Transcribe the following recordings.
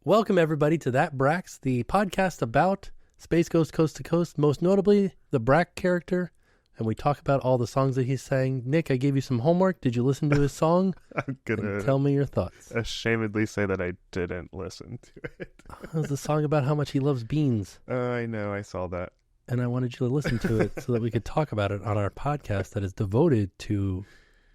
Welcome, everybody, to That Brax, the podcast about Space Ghost Coast to Coast, most notably the Brack character, and we talk about all the songs that he's sang. Nick, I gave you some homework. Did you listen to his song? I'm gonna tell me your thoughts. ashamedly say that I didn't listen to it. It was the song about how much he loves beans, I know, I saw that. and I wanted you to listen to it so that we could talk about it on our podcast that is devoted to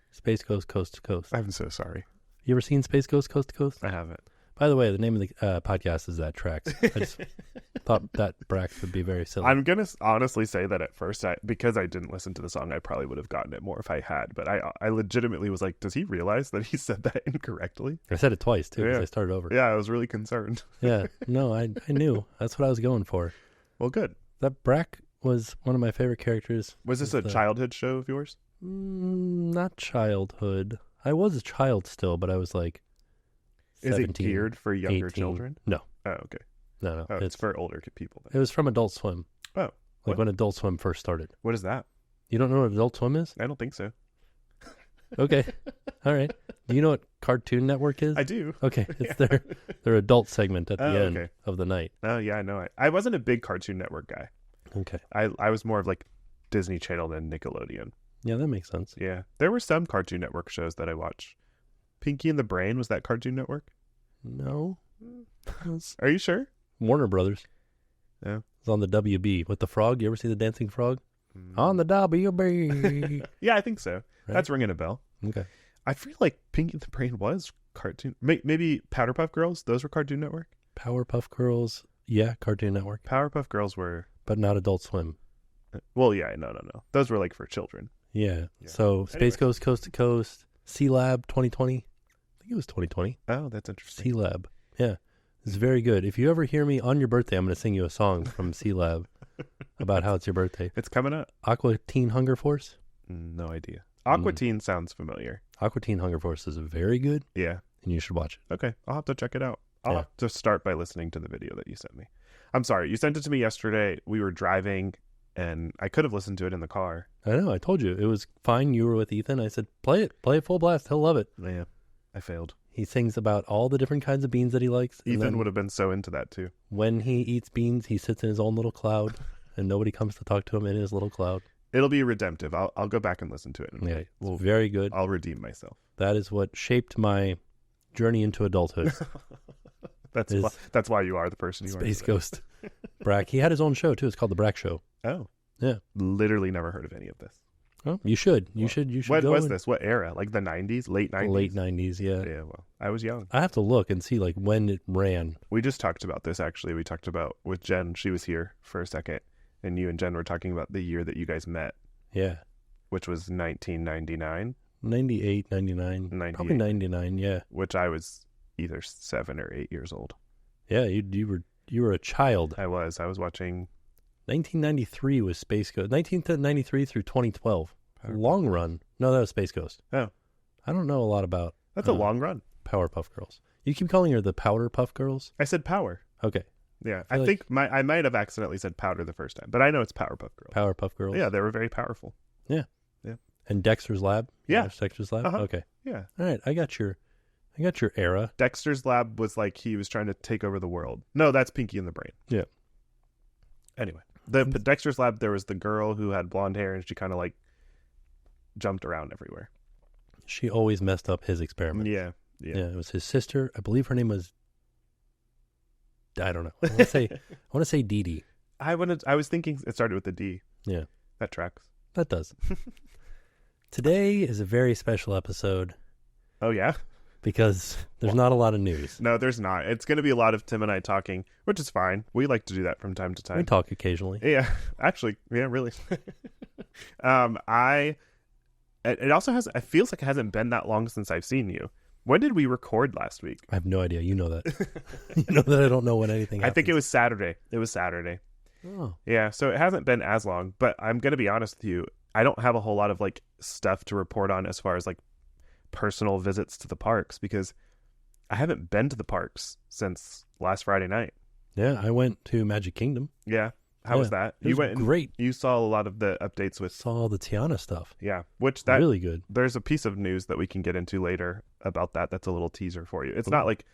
Space Ghost Coast to Coast. I'm so sorry. You ever seen Space Ghost Coast to Coast? I haven't. By the way, the name of the podcast is That Tracks. I just thought that Brax would be very silly. I'm gonna honestly say that at first, because I didn't listen to the song, I probably would have gotten it more if I had. But I legitimately was like, does he realize that he said that incorrectly? I said it twice, too, because Yeah. I started over. Yeah, I was really concerned. Yeah, no, I knew. That's what I was going for. Well, good. That Brack was one of my favorite characters. Was this a childhood show of yours? Not childhood. I was a child still, but I was like 17, Is it geared for younger 18. children? No. Oh, okay. No. Oh, it's for older people then. It was from Adult Swim. Oh. Like What? when Adult Swim first started. What is that? You don't know what Adult Swim is? I don't think so. Okay. All right. Do you know what Cartoon Network is? I do. Okay. It's their adult segment at the Oh, end okay. of the night. Oh, yeah, I know. I wasn't a big Cartoon Network guy. Okay. I was more of like Disney Channel than Nickelodeon. Yeah, that makes sense. Yeah. There were some Cartoon Network shows that I watched. Pinky and the Brain, was that Cartoon Network? No. Are you sure? Warner Brothers. Yeah. It's on the WB with the frog. You ever see the dancing frog? On the WB. Yeah, I think so. Right? That's ringing a bell. Okay. I feel like Pinky and the Brain was cartoon. Maybe Powderpuff Girls? Those were Cartoon Network? Powerpuff Girls. Yeah, Cartoon Network. Powerpuff Girls were... But not Adult Swim. Well, yeah, no. Those were like for children. Yeah. Yeah. So Space Anyways. Ghost Coast to Coast. C-Lab 2020. I think it was 2020. Oh, that's interesting. C-Lab. Yeah. It's very good. If you ever hear me on your birthday, I'm going to sing you a song from C-Lab about how it's your birthday. It's coming up. Aqua Teen Hunger Force. No idea. Aqua Teen sounds familiar. Aqua Teen Hunger Force is very good, Yeah. and you should watch it. Okay, I'll have to check it out. I'll Yeah. have to start by listening to the video that you sent me. I'm sorry, you sent it to me yesterday. We were driving, and I could have listened to it in the car. I know. I told you. It was fine. You were with Ethan. I said, play it. Play it full blast. He'll love it. Yeah, I failed. He sings about all the different kinds of beans that he likes. and Ethan then would have been so into that too. when he eats beans, he sits in his own little cloud, and nobody comes to talk to him in his little cloud. It'll be redemptive. I'll go back and listen to it. Yeah, it's very good. I'll redeem myself. That is what shaped my journey into adulthood. That's why you are the person you Space are. Ghost Brack. He had his own show too. It's called The Brack Show. Oh, Yeah. Literally never heard of any of this. Oh, you should. You should. What go was and- this? What era? Like the 90s, late 90s. Late 90s. Yeah. Yeah. Well, I was young. I have to look and see like when it ran. We just talked about this actually. We talked about with Jen. She was here for a second, and you and Jen were talking about the year that you guys met, Yeah. which was 1999, 98, 99. 98. Probably 99. Yeah. which I was either 7 or 8 years old. Yeah. You were a child. I was watching. 1993 was Space Ghost. 1993 through 2012. Long run. No, that was Space Ghost. Oh, I don't know a lot about that's a long run. Powerpuff Girls. You keep calling her the Powder Puff Girls? I said Power. Okay. Yeah, I I feel think I might have accidentally said Powder the first time, but I know it's Powerpuff Girls. Powerpuff Girls. Yeah, they were very powerful. And Dexter's Lab? You Yeah. watched Dexter's Lab? Uh-huh. Okay. Yeah, All right. I got your era. Dexter's Lab was like he was trying to take over the world. No, that's Pinky and the Brain. Yeah. Anyway, the Dexter's Lab, there was the girl who had blonde hair and she kind of like jumped around everywhere. She always messed up his experiment. Yeah. Yeah. It was his sister. I believe her name was, I don't know. I want to say Dee Dee. I was thinking it started with a D. Yeah. That tracks. That does. Today is a very special episode Oh yeah. because there's not a lot of news. No, there's not. It's going to be a lot of Tim and I talking, which is fine. We like to do that from time to time. We talk occasionally. Yeah, actually, yeah, really. It also it feels like it hasn't been that long since I've seen you. When did we record last week? I have no idea. You know that. You know that I don't know when anything happens. I think it was Saturday. Oh. Yeah, so it hasn't been as long, but I'm going to be honest with you. I don't have a whole lot of like stuff to report on as far as like personal visits to the parks because I haven't been to the parks since last Friday night. Yeah, I went to Magic Kingdom. Yeah. How was that? It was great. You saw a lot of the updates with Saw all the Tiana stuff. Yeah, which that really good. There's a piece of news that we can get into later about that. That's a little teaser for you. It's not like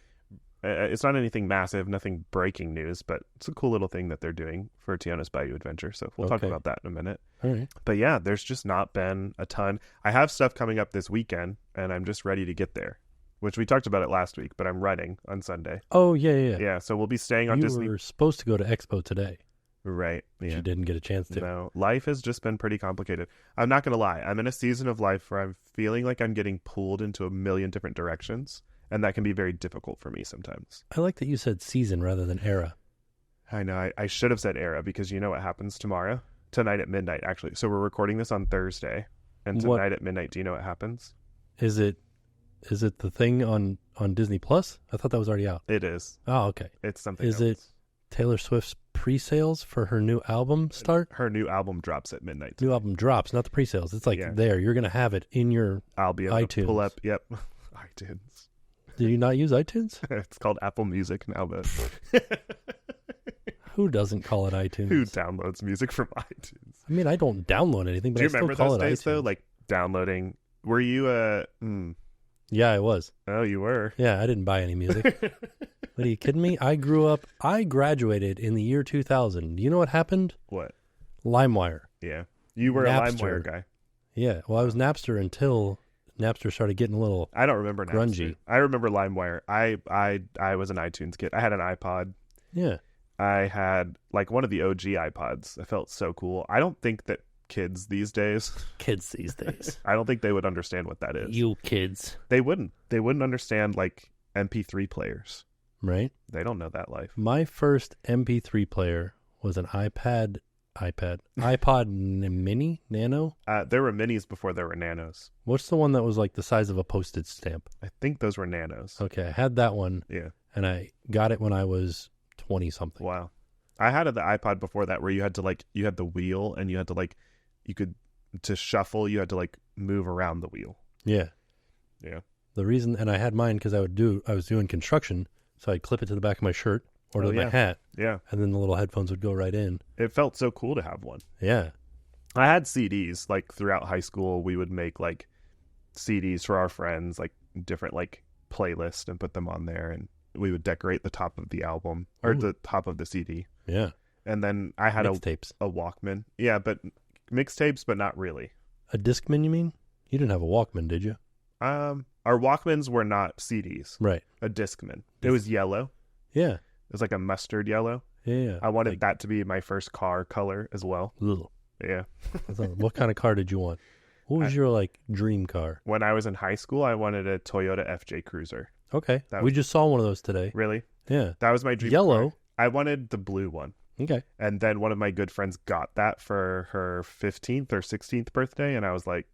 It's not anything massive, nothing breaking news, but it's a cool little thing that they're doing for Tiana's Bayou Adventure. So we'll talk Okay. about that in a minute. All right. But yeah, there's just not been a ton. I have stuff coming up this weekend, and I'm just ready to get there, which we talked about it last week, but I'm running on Sunday. Oh, yeah. Yeah, so we'll be staying on Disney. You were supposed to go to Expo today. Right. But Yeah. you didn't get a chance to. No, life has just been pretty complicated. I'm not going to lie. I'm in a season of life where I'm feeling like I'm getting pulled into a million different directions, and that can be very difficult for me sometimes. I like that you said season rather than era. I know. I should have said era, because you know what happens tomorrow? Tonight at midnight, actually. So we're recording this on Thursday, and tonight at midnight, do you know what happens? Is it the thing on Disney Plus? I thought that was already out. It is. Oh, okay. It's something Is else. it Taylor Swift's pre-sales for her new album start? Her new album drops at midnight. New album drops, not the pre-sales. It's like Yeah. there. You're going to have it in your I'll be able to pull iTunes. up. Yep. iTunes. Did you not use iTunes? It's called Apple Music now, but Who doesn't call it iTunes? who downloads music from iTunes? I mean, I don't download anything, but Do you I still remember call those it days iTunes. though? Like downloading. Were you Yeah, I was. Oh, you were. Yeah, I didn't buy any music. What, are you kidding me? I graduated in the year 2000. Do you know what happened? What? LimeWire. Yeah. You were Napster. a LimeWire guy. Yeah, well, I was Napster until Napster started getting a little... I don't remember Napster. Grungy. I remember LimeWire. I was an iTunes kid. I had an iPod. Yeah. I had like one of the OG iPods. I felt so cool. I don't think that kids these days, Kids these days. I don't think they would understand what that is. You kids. They wouldn't. They wouldn't understand like MP3 players. Right? They don't know that life. My first MP3 player was an iPod Mini, Nano. There were minis before there were nanos. What's the one that was like the size of a postage stamp? I think those were nanos. Okay, I had that one, Yeah. and I got it when I was 20-something. Wow. I had the iPod before that where you had the wheel and you had to to shuffle, you had to like move around the wheel. Yeah. Yeah. The reason, and I had mine because I was doing construction, so I'd clip it to the back of my shirt or to my hat, Yeah. and then the little headphones would go right in. It felt so cool to have one. Yeah. I had CDs like throughout high school. We would make like CDs for our friends, like different like playlists, and put them on there, and we would decorate the top of the album or Ooh. the top of the CD. Yeah. And then I had Mixtapes. a Walkman. Yeah, but mixtapes, but not really. A Discman, you mean? You didn't have a Walkman, did you? Our Walkmans were not CDs. Right. A Discman. It was yellow. Yeah. It was like a mustard yellow. Yeah. I wanted that to be my first car color as well. Ugh. Yeah. What kind of car did you want? What was your like dream car? When I was in high school, I wanted a Toyota FJ Cruiser. Okay. That We was- just saw one of those today. Really? Yeah. That was my dream Yellow. car. I wanted the blue one. Okay. And then one of my good friends got that for her 15th or 16th birthday, and I was like,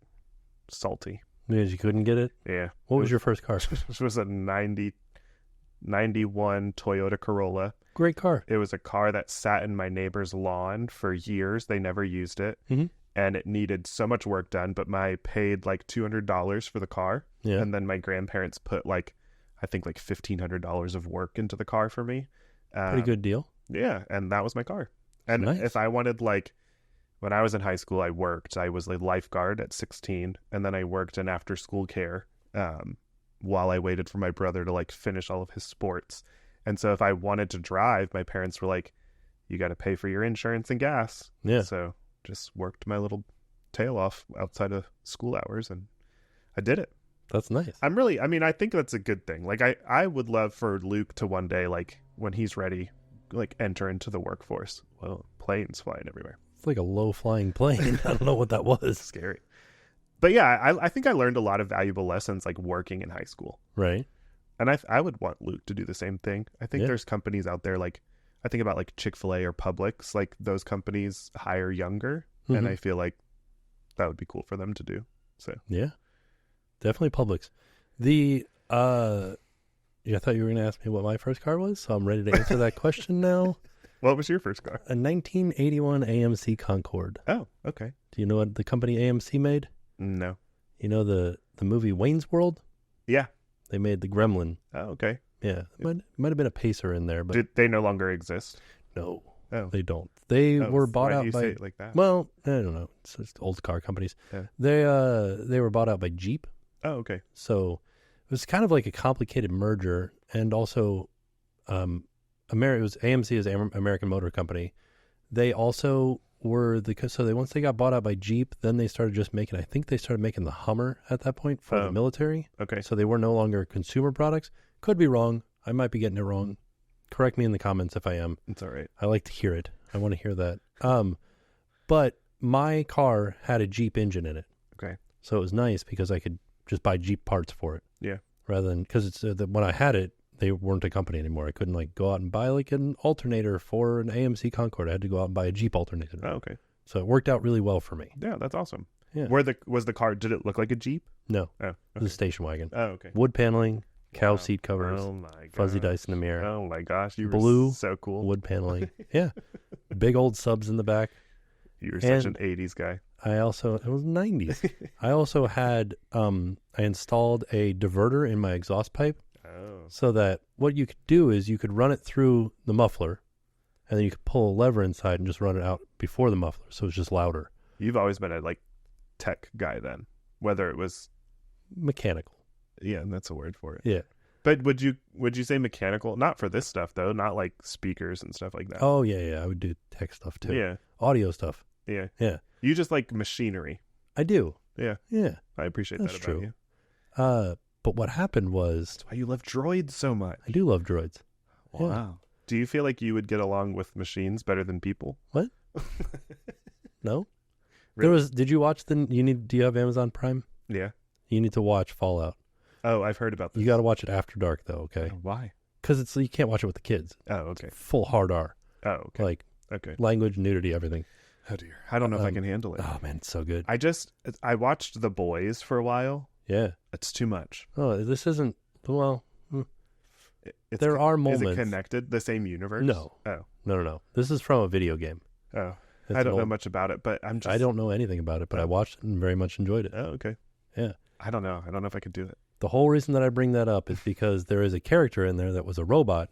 salty. Because you couldn't get it? Yeah. What was your first car? This was a 91 Toyota Corolla. Great car. It was a car that sat in my neighbor's lawn for years. They never used it. Mhm. And it needed so much work done, but I paid like $200 for the car. Yeah. And then my grandparents put I think like $1,500 of work into the car for me. Pretty good deal. Yeah. And that was my car. And Nice. if I wanted when I was in high school, I worked. I was a lifeguard at 16, and then I worked in after school care while I waited for my brother to finish all of his sports. And so if I wanted to drive, my parents were like, you got to pay for your insurance and gas. Yeah. So just worked my little tail off outside of school hours, and I did it. That's nice. I think that's a good thing. I would love for Luke to one day, when he's ready, enter into the workforce. Well, planes flying everywhere. It's like a low-flying plane. I don't know what that was. Scary. But yeah, I think I learned a lot of valuable lessons working in high school. Right. And I would want Luke to do the same thing. I think Yeah. there's companies out there I think about Chick-fil-A or Publix, those companies hire younger, and Mhm. I feel like that would be cool for them to do. So Yeah. Definitely Publix. I thought you were going to ask me what my first car was, so I'm ready to answer that question now. what was your first car? A 1981 AMC Concorde. Oh, okay. Do you know what the company AMC made? No. You know the movie Wayne's World? Yeah. They made the Gremlin. Oh, okay. Yeah. Might have been a Pacer in there, but Did they no longer exist? no, Oh. they don't. They were bought why do out you by... say it like that? Well, I don't know. It's just old car companies. Yeah. They were bought out by Jeep. Oh, okay. So it was kind of like a complicated merger, and also it was AMC is American Motor Company. They also were once they got bought out by Jeep, then they started just making, I think they started making the Hummer at that point for the military. Okay. So they were no longer consumer products. Could be wrong. I might be getting it wrong. Correct me in the comments if I am. It's all right. I like to hear it. I want to hear that. But my car had a Jeep engine in it. Okay. So it was nice because I could just buy Jeep parts for it. Yeah. Rather than, because it's when I had it, they weren't a company anymore. I couldn't like go out and buy like an alternator for an AMC Concorde. I had to go out and buy a Jeep alternator. Oh, okay. So it worked out really well for me. Yeah, that's awesome. Yeah. Was the car, did it look like a Jeep? No. Oh, It was a station wagon. Oh, okay. Wood paneling, cow Wow. seat covers, Oh my gosh. fuzzy dice in the mirror, Oh my gosh, you Blue were so cool. wood paneling. Yeah. Big old subs in the back. You were such an 80s guy. It was 90s. I also had, I installed a diverter in my exhaust pipe. Oh. So that what you could do is you could run it through the muffler and then you could pull a lever inside and just run it out before the muffler. So it's just louder. You've always been a like tech guy then, whether it was Mechanical. yeah, that's a word for it. Yeah. But would you say mechanical? Not for this stuff though, not like speakers and stuff like that. Oh, yeah. I would do tech stuff too. Yeah. Audio stuff. Yeah. Yeah. You just like machinery. I do. Yeah. Yeah. I appreciate That's that about true. you. But what happened was That's why you love droids so much. I do love droids. Wow. Yeah. Do you feel like you would get along with machines better than people? What? No? Really? Did you watch do you have Amazon Prime? Yeah. You need to watch Fallout. Oh, I've heard about this. You got to watch it after dark though, okay? Why? Because you can't watch it with the kids. Oh, okay. Full hard R. Oh, okay. Like Okay. language, nudity, everything. Oh dear. I don't know if I can handle it. Oh man, it's so good. I watched The Boys for a while. Yeah. It's too much. Oh, this isn't, well, It's, there are moments. Is it connected? The same universe? No. Oh. No. This is from a video game. Oh. It's I don't an know old- much about it, but I don't know anything about it, but I Oh. watched it and very much enjoyed it. Oh, okay. Yeah. I don't know. I don't know if I could do it. The whole reason that I bring that up is because there is a character in there that was a robot,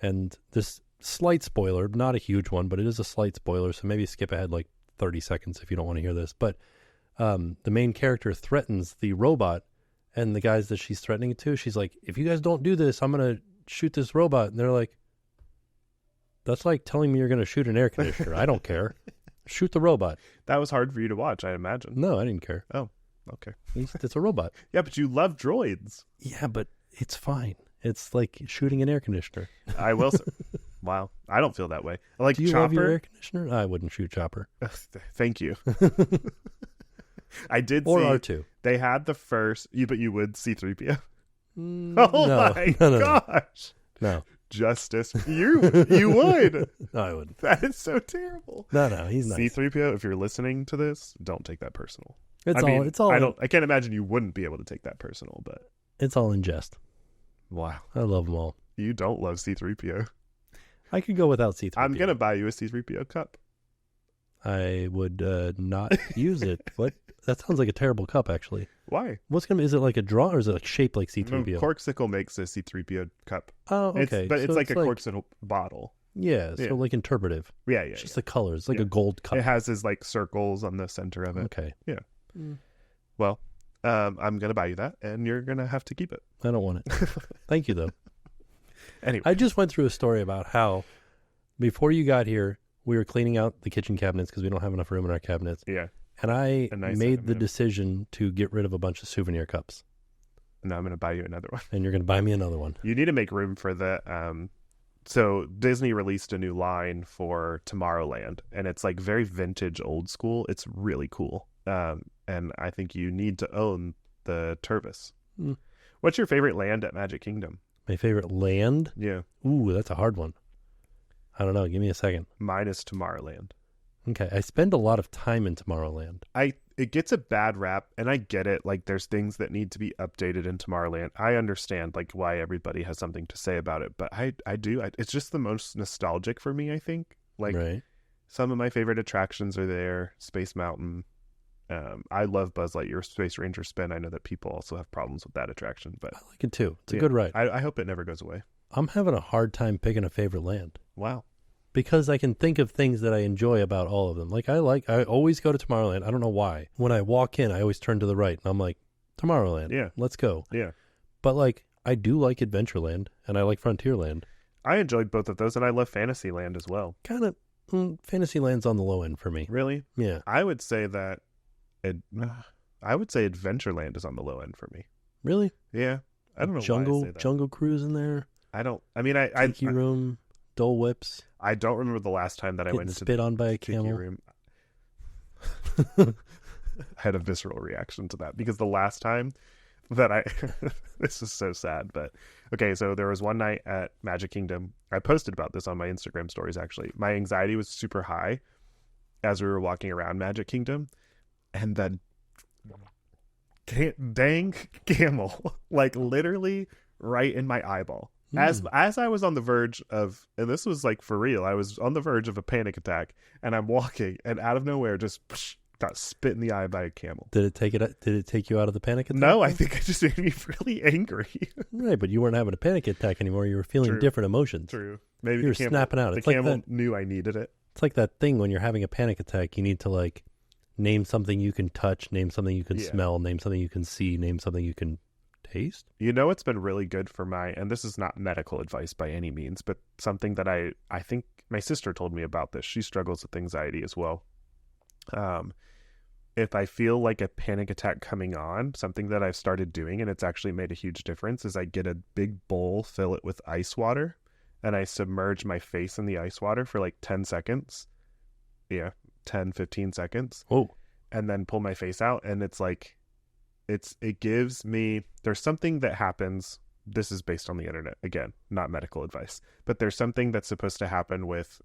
and this slight spoiler, not a huge one, but it is a slight spoiler, so maybe skip ahead like 30 seconds if you don't want to hear this. But the main character threatens the robot, and the guys that she's threatening it to, she's like, if you guys don't do this, I'm going to shoot this robot. And they're like, that's like telling me you're going to shoot an air conditioner. I don't care. Shoot the robot. That was hard for you to watch, I imagine. No, I didn't care. Oh, okay. It's a robot. Yeah, but you love droids. Yeah, but it's fine. It's like shooting an air conditioner. I will say. Wow. I don't feel that way. I like Do you Chopper. love your air conditioner? I wouldn't shoot Chopper. Thank you. I did Or see R2. they had the first, but you would C-3PO. Oh Oh my gosh. No. Justice. You would. No, I wouldn't. That is so terrible. No, he's nice. C-3PO, if you're listening to this, don't take that personal. It's all I can't imagine you wouldn't be able to take that personal, but it's all in jest. wow. I love them all. You don't love C-3PO. I could go without C3PO. I'm going to buy you a C-3PO cup. I would not use it. What? That sounds like a terrible cup, actually. Why? Is it like a draw or is it like shaped like C3PO? No, Corksicle makes a C-3PO cup. Oh, okay. But it's So like a Corksicle bottle. Yeah, so Yeah. like interpretive. Yeah. It's just the color. It's like Yeah. a gold cup. It has his like circles on the center of it. Okay. Yeah. Well, I'm going to buy you that, and you're going to have to keep it. I don't want it. Thank you, though. Anyway. I just went through a story about how before you got here, we were cleaning out the kitchen cabinets because we don't have enough room in our cabinets. Yeah. And I A nice made item, the yeah. decision to get rid of a bunch of souvenir cups. Now I'm going to buy you another one. And you're going to buy me another one. You need to make room for the so Disney released a new line for Tomorrowland, and it's like very vintage old school. It's really cool. And I think you need to own the Turvis. Mm. What's your favorite land at Magic Kingdom? My favorite land? Yeah. Ooh, that's a hard one. I don't know. Give me a second. Mine is Tomorrowland. Okay. I spend a lot of time in Tomorrowland. It gets a bad rap, and I get it. Like, there's things that need to be updated in Tomorrowland. I understand like why everybody has something to say about it, but I do. It's just the most nostalgic for me, I think. Like, right. some of my favorite attractions are there. Space Mountain. I love Buzz Lightyear Space Ranger Spin. I know that people also have problems with that attraction, but I like it too. It's a yeah, good ride. I hope it never goes away. I'm having a hard time picking a favorite land Wow. because I can think of things that I enjoy about all of them. Like I always go to Tomorrowland. I don't know why. When I walk in, I always turn to the right and I'm like, Tomorrowland. Yeah. Let's go. Yeah. But like, I do like Adventureland and I like Frontierland. I enjoyed both of those, and I love Fantasyland as well. Kind of, Fantasyland's on the low end for me. Really? Yeah. I would say that I would say Adventureland is on the low end for me. Really? Yeah. I don't know why I say that. Jungle Cruise in there. I don't. I mean, Tiki Room, Dole Whips. I don't remember the last time that I went into spit on by a Tiki camel. Room. I had a visceral reaction to that because the last time that this is so sad, but okay, so there was one night at Magic Kingdom. I posted about this on my Instagram stories, actually. My anxiety was super high as we were walking around Magic Kingdom, and the dang camel, like literally right in my eyeball. As I was on the verge of, and this was like for real, I was on the verge of a panic attack, and I'm walking, and out of nowhere, just got spit in the eye by a camel. Did it take you out of the panic attack? No, I think it just made me really angry. Right, but you weren't having a panic attack anymore. You were feeling different emotions. True. Maybe you were snapping out. The camel knew I needed it. It's like that thing when you're having a panic attack. You need to like name something you can touch, name something you can smell, name something you can see, name something you can taste. You know, it's been really good for and this is not medical advice by any means, but something that I think my sister told me about this. She struggles with anxiety as well. If I feel like a panic attack coming on, something that I've started doing, and it's actually made a huge difference, is I get a big bowl, fill it with ice water, and I submerge my face in the ice water for like 10 seconds. Yeah, 10, 15 seconds. Oh. And then pull my face out, and it's like, it gives me, there's something that happens, this is based on the internet, again, not medical advice, but there's something that's supposed to happen with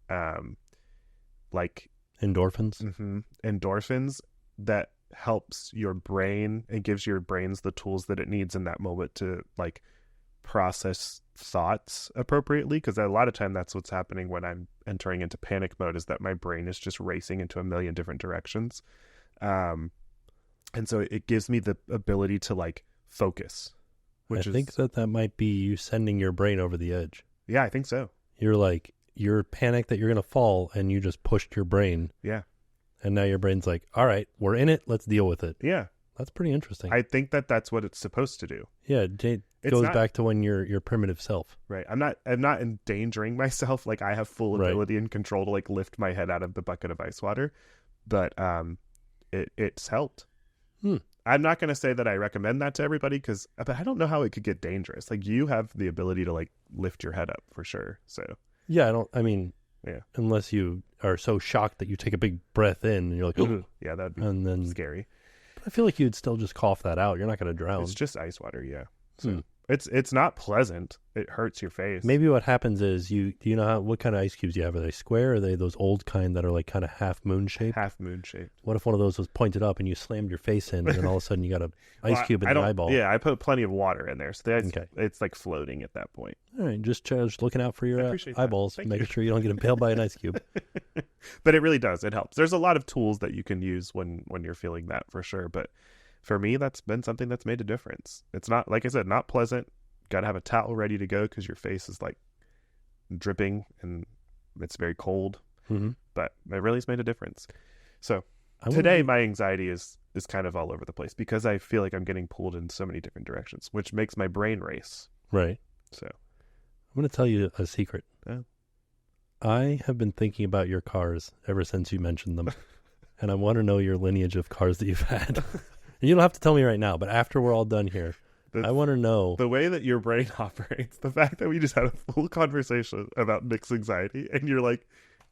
like endorphins. Endorphins that helps your brain and gives your brains the tools that it needs in that moment to like process thoughts appropriately, because a lot of time that's what's happening when I'm entering into panic mode, is that my brain is just racing into a million different directions. And so it gives me the ability to like focus, I think that might be you sending your brain over the edge. Yeah, I think so. You're panicked that you're going to fall, and you just pushed your brain. Yeah. And now your brain's like, all right, we're in it. Let's deal with it. Yeah. That's pretty interesting. I think that's what it's supposed to do. Yeah. It goes back to when your primitive self. Right. I'm not endangering myself. Like I have full ability and control to like lift my head out of the bucket of ice water, but it's helped. I'm not going to say that I recommend that to everybody, but I don't know how it could get dangerous. Like you have the ability to like lift your head up for sure. So yeah, unless you are so shocked that you take a big breath in and you're like, oh, yeah, that'd be scary. I feel like you'd still just cough that out. You're not going to drown. It's just ice water. Yeah. So it's not pleasant. It hurts your face. Maybe what happens is do you know what kind of ice cubes you have? Are they square? Or are they those old kind that are like kind of half moon shaped? Half moon shaped. What if one of those was pointed up and you slammed your face in, and then all of a sudden you got an ice cube in the eyeball? Yeah, I put plenty of water in there, so it's like floating at that point. All right, just looking out for your eyeballs, making sure you don't get impaled by an ice cube. But it really does. It helps. There's a lot of tools that you can use when you're feeling that for sure. But for me, that's been something that's made a difference. It's not, like I said, not pleasant. Got to have a towel ready to go because your face is like dripping and it's very cold. But it really has made a difference. So today my anxiety is kind of all over the place because I feel like I'm getting pulled in so many different directions, which makes my brain race. Right. So I'm going to tell you a secret. Oh. I have been thinking about your cars ever since you mentioned them. And I want to know your lineage of cars that you've had. You don't have to tell me right now, but after we're all done here, I want to know. The way that your brain operates, the fact that we just had a full conversation about Nick's anxiety, and you're like,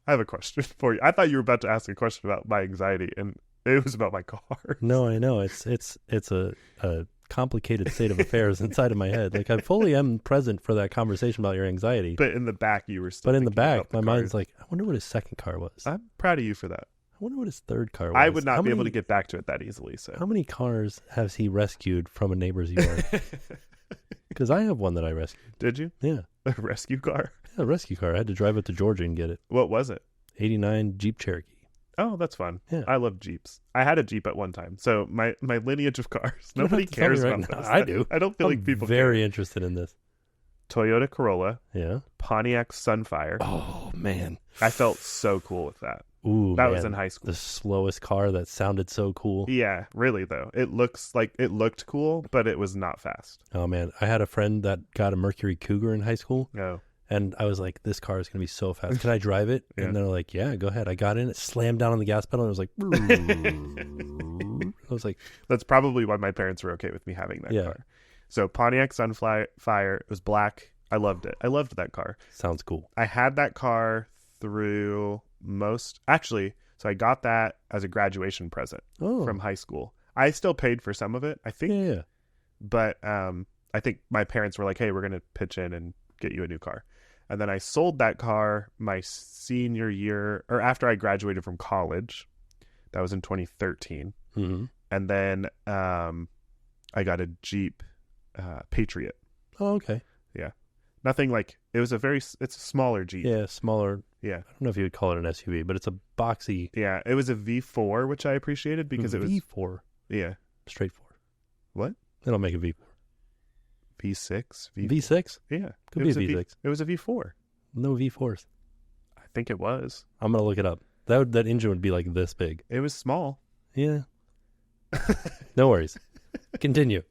I have a question for you. I thought you were about to ask a question about my anxiety, and it was about my car. No, I know. It's a complicated state of affairs inside of my head. Like I fully am present for that conversation about your anxiety. But in the back, you were still. But in the back, my cars. Mind's like, I wonder what his second car was. I'm proud of you for that. I wonder what his third car was. I would not be able to get back to it that easily. So, how many cars has he rescued from a neighbor's yard? Because I have one that I rescued. Did you? Yeah. A rescue car? Yeah, a rescue car. I had to drive up to Georgia and get it. What was it? 89 Jeep Cherokee. Oh, that's fun. Yeah. I love Jeeps. I had a Jeep at one time. So my lineage of cars. Nobody cares about this. I do. I don't feel like people very care. Interested in this. Toyota Corolla. Yeah. Pontiac Sunfire. Oh, man. I felt so cool with that. Ooh, that was in high school. The slowest car that sounded so cool. Yeah, really though. It looked cool, but it was not fast. Oh man, I had a friend that got a Mercury Cougar in high school. Oh. And I was like, this car is going to be so fast. Can I drive it? Yeah. And they're like, yeah, go ahead. I got in it, slammed down on the gas pedal, and it was like, I was like, That's probably why my parents were okay with me having that car. So Pontiac Sunfire, it was black. I loved it. I loved that car. sounds cool. I had that car through so I got that as a graduation present from high school. I still paid for some of it, I think. Yeah. But I think my parents were like, hey, we're going to pitch in and get you a new car. And then I sold that car my senior year, or after I graduated from college. That was in 2013. Mm-hmm. And then I got a Jeep Patriot. Oh, okay. Yeah. Nothing like, it's a smaller Jeep. Yeah, smaller. Yeah. I don't know if you would call it an SUV, but it's a boxy. Yeah. It was a V4, which I appreciated because it was. V4. Yeah. Straight 4. What? They don't make a V4. V6? V6? Yeah. Could be a V6. It was a V4. No V4s. I think it was. I'm going to look it up. That engine would be like this big. It was small. Yeah. No worries. Continue.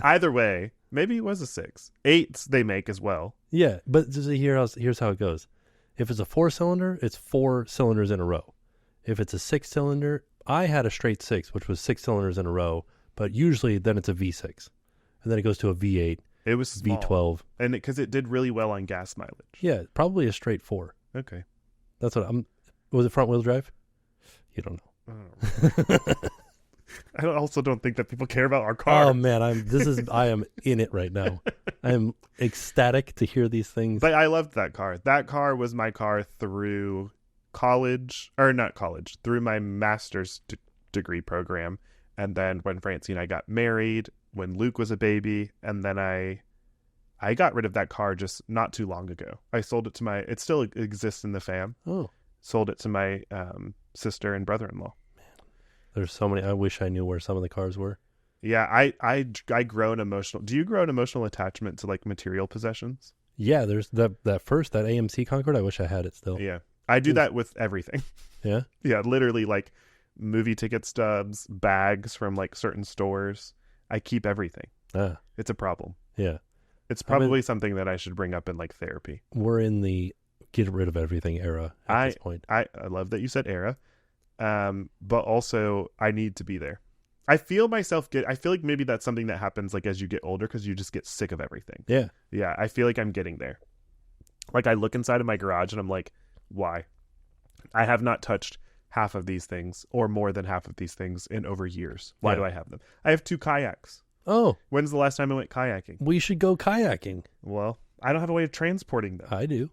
Either way, maybe it was a 6. 8s they make as well. Yeah, but here's how it goes. If it's a 4-cylinder, it's 4 cylinders in a row. If it's a 6-cylinder, I had a straight 6, which was 6 cylinders in a row, but usually then it's a V6. And then it goes to a V8. It was small. V12. And because it did really well on gas mileage. Yeah, probably a straight 4. Okay. That's what was it front wheel drive? You don't know. I also don't think that people care about our car. Oh man, I am in it right now. I am ecstatic to hear these things. But I loved that car. That car was my car through through my master's degree program. And then when Francine and I got married, when Luke was a baby, and then I got rid of that car just not too long ago. I sold it it still exists in the fam. Oh. Sold it to my sister and brother-in-law. There's so many. I wish I knew where some of the cars were. Yeah, I grow an emotional. Do you grow an emotional attachment to like material possessions? Yeah, there's that AMC Concorde. I wish I had it still. Yeah, I do that with everything. Yeah, yeah, literally like movie ticket stubs, bags from like certain stores. I keep everything. It's a problem. Yeah, it's probably something that I should bring up in like therapy. We're in the get rid of everything era at this point. I love that you said era. But also I need to be there. I feel like maybe that's something that happens like as you get older because you just get sick of everything. Yeah. Yeah. I feel like I'm getting there. Like I look inside of my garage and I'm like, why? I have not touched half of these things or more than half of these things in over years. Why do I have them? I have 2 kayaks. Oh. When's the last time I went kayaking? We should go kayaking. Well, I don't have a way of transporting them. I do.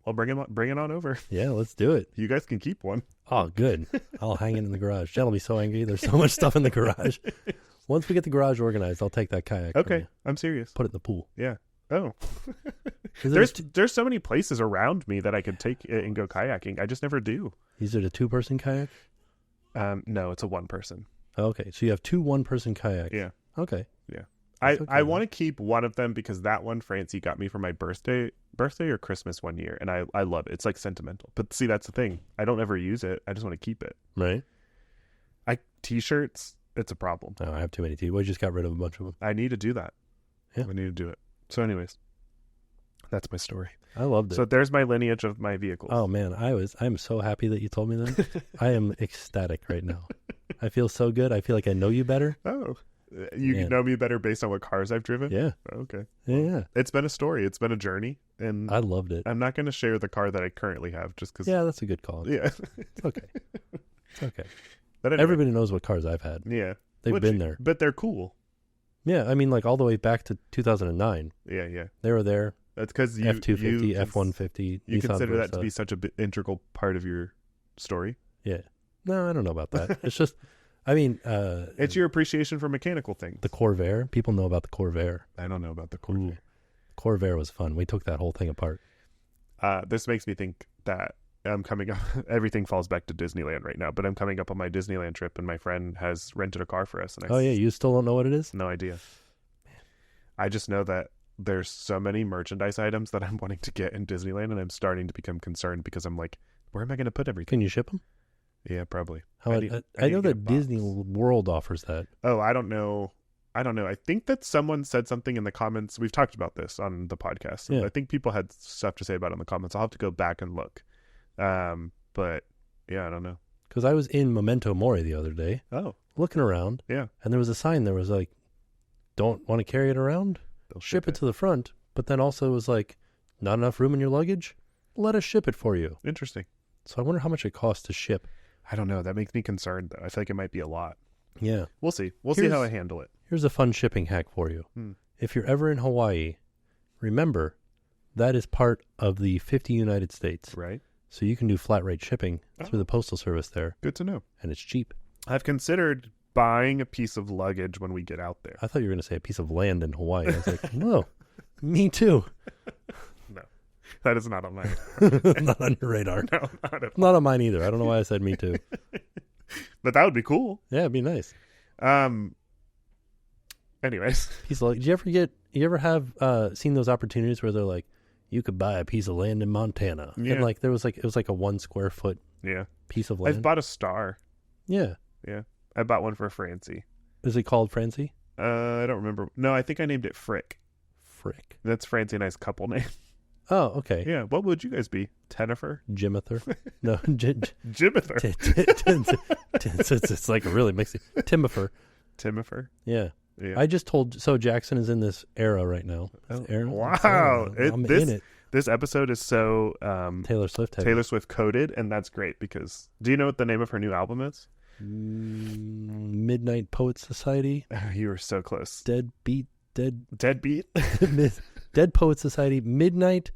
Well, bring it on over. Yeah, let's do it. You guys can keep one. Oh, good. I'll hang it in the garage. Jen will be so angry. There's so much stuff in the garage. Once we get the garage organized, I'll take that kayak. Okay, I'm serious. Put it in the pool. Yeah. Oh. There's so many places around me that I could take it and go kayaking. I just never do. Is it a 2-person kayak? No, it's a 1-person. Okay, so you have 2 1-person kayaks. Yeah. Okay. Yeah. I want to keep one of them because that one Francie got me for my birthday or Christmas one year, and I love it. It's like sentimental. But see, that's the thing. I don't ever use it. I just want to keep it. Right. T-shirts, it's a problem. Oh, I have too many T. We just got rid of a bunch of them. I need to do that. Yeah. I need to do it. So anyways, that's my story. I loved it. So there's my lineage of my vehicles. Oh man, I'm so happy that you told me that. I am ecstatic right now. I feel so good. I feel like I know you better. Oh. You know me better based on what cars I've driven? Yeah. Okay. Yeah. It's been a story. It's been a journey. And I loved it. I'm not going to share the car that I currently have just because. Yeah, that's a good call. Yeah. It's okay. It's okay. But anyway. Everybody knows what cars I've had. Yeah. They've been there. But they're cool. Yeah, I mean, like all the way back to 2009. Yeah. They were there. That's because F-250, F-150. You Nissan consider Versa. that to be such an integral part of your story? Yeah. No, I don't know about that. It's just, I mean... it's your appreciation for mechanical things. The Corvair. People know about the Corvair. I don't know about the Corvair. Ooh. Corvair was fun. We took that whole thing apart. This makes me think that I'm coming up... Everything falls back to Disneyland right now, but I'm coming up on my Disneyland trip, and my friend has rented a car for us. And yeah? You still don't know what it is? No idea. I just know that there's so many merchandise items that I'm wanting to get in Disneyland, and I'm starting to become concerned because I'm like, where am I going to put everything? Can you ship them? Yeah, probably. I know that Disney World offers that. Oh, I don't know. I don't know. I think that someone said something in the comments. We've talked about this on the podcast. Yeah. I think people had stuff to say about it in the comments. I'll have to go back and look. But yeah, I don't know. Because I was in Memento Mori the other day, Oh, looking around, yeah. and there was a sign that was like, don't want to carry it around? They'll Ship it to the front. But then also it was like, not enough room in your luggage? Let us ship it for you. Interesting. So I wonder how much it costs to ship. I don't know. That makes me concerned, though. I feel like it might be a lot. Yeah. We'll see. We'll see how I handle it. Here's a fun shipping hack for you. If you're ever in Hawaii, remember that is part of the 50 United States. Right. So you can do flat rate shipping through the postal service there. Good to know. And it's cheap. I've considered buying a piece of luggage when we get out there. I thought you were going to say a piece of land in Hawaii. I was like, no, me too. No, that is not on my Not on your radar. No, not at all. Not on mine either. I don't know why I said me too. But that would be cool. Yeah, it'd be nice. Anyways, Piece of, did you ever have seen those opportunities where they're like, you could buy a piece of land in Montana, Yeah. and like it was like a 1 square foot yeah, piece of land. I've bought a star. Yeah, Yeah, I bought one for Francie. is it called Francie? I don't remember. No, I think I named it Frick. Frick. That's Francie and I's couple name. Oh, okay. Yeah, what would you guys be? Jennifer? Jimither. No, Jimither. it's like a really mixy. Timifer. Timifer. Yeah. Yeah. I just told. So Jackson is in this era right now. Oh, Era? wow. I'm in it. This episode is so Taylor Swift. Taylor Swift coded, and that's great because do you know what the name of her new album is? Midnight Poet Society. You were so close. Deadbeat. Deadbeat? Dead Poet Society. Midnight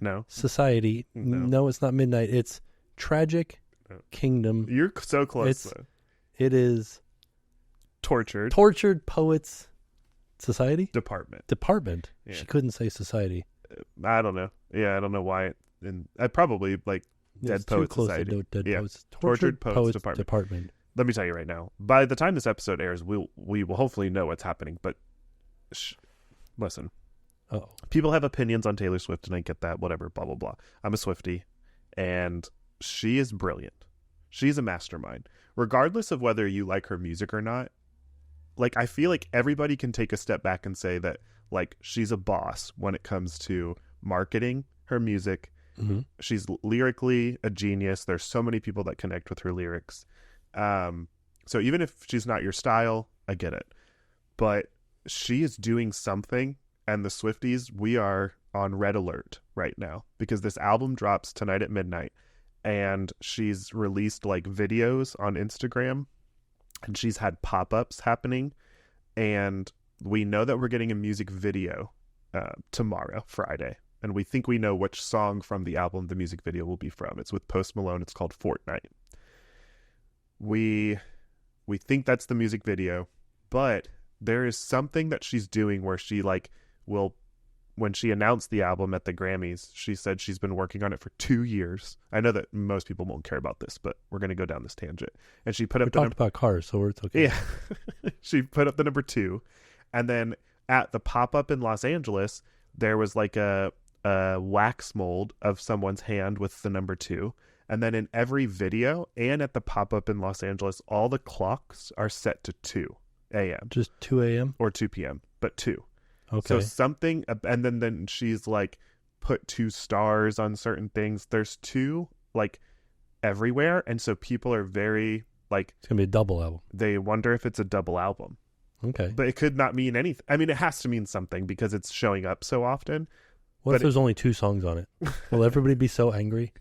No. Society. No. No, it's not Midnight. It's Tragic No. Kingdom. You're so close. Though. It is Tortured Poets Society Department. Yeah. She couldn't say society. I don't know. Yeah, I don't know why. I probably like It's Dead too Poets close to Society. Dead Yeah. Poets. Tortured Poets Department. Let me tell you right now. By the time this episode airs, we will hopefully know what's happening. But listen, Oh, people have opinions on Taylor Swift, and I get that. Whatever, blah blah blah. I'm a Swiftie, and she is brilliant. She's a mastermind, regardless of whether you like her music or not. Like, I feel like everybody can take a step back and say that, like, she's a boss when it comes to marketing her music. mm-hmm. She's lyrically a genius. There's so many people that connect with her lyrics. So even if she's not your style, I get it. But she is doing something, and the Swifties, we are on red alert right now because this album drops tonight at midnight, and she's released like videos on Instagram, and she's had pop-ups happening, and we know that we're getting a music video tomorrow, Friday, and we think we know which song from the album the music video will be from. It's with Post Malone. It's called Fortnite. We think that's the music video, but there is something that she's doing where she like will, when she announced the album at the Grammys, she said she's been working on it for 2 years. I know that most people won't care about this, but we're going to go down this tangent. And she put up We talked about cars, so it's okay. Yeah. She put up the number 2. And then at the pop-up in Los Angeles, there was like a wax mold of someone's hand with the number 2. And then in every video and at the pop-up in Los Angeles, all the clocks are set to 2 a.m. Just 2 a.m.? or 2 p.m., but 2. Okay. So something, and then she's like put 2 stars on certain things. There's 2 like everywhere. And so people are very like, it's going to be a double album. they wonder if it's a double album. Okay. But it could not mean anything. I mean, it has to mean something because it's showing up so often. What but if there's only 2 songs on it? Will everybody be so angry?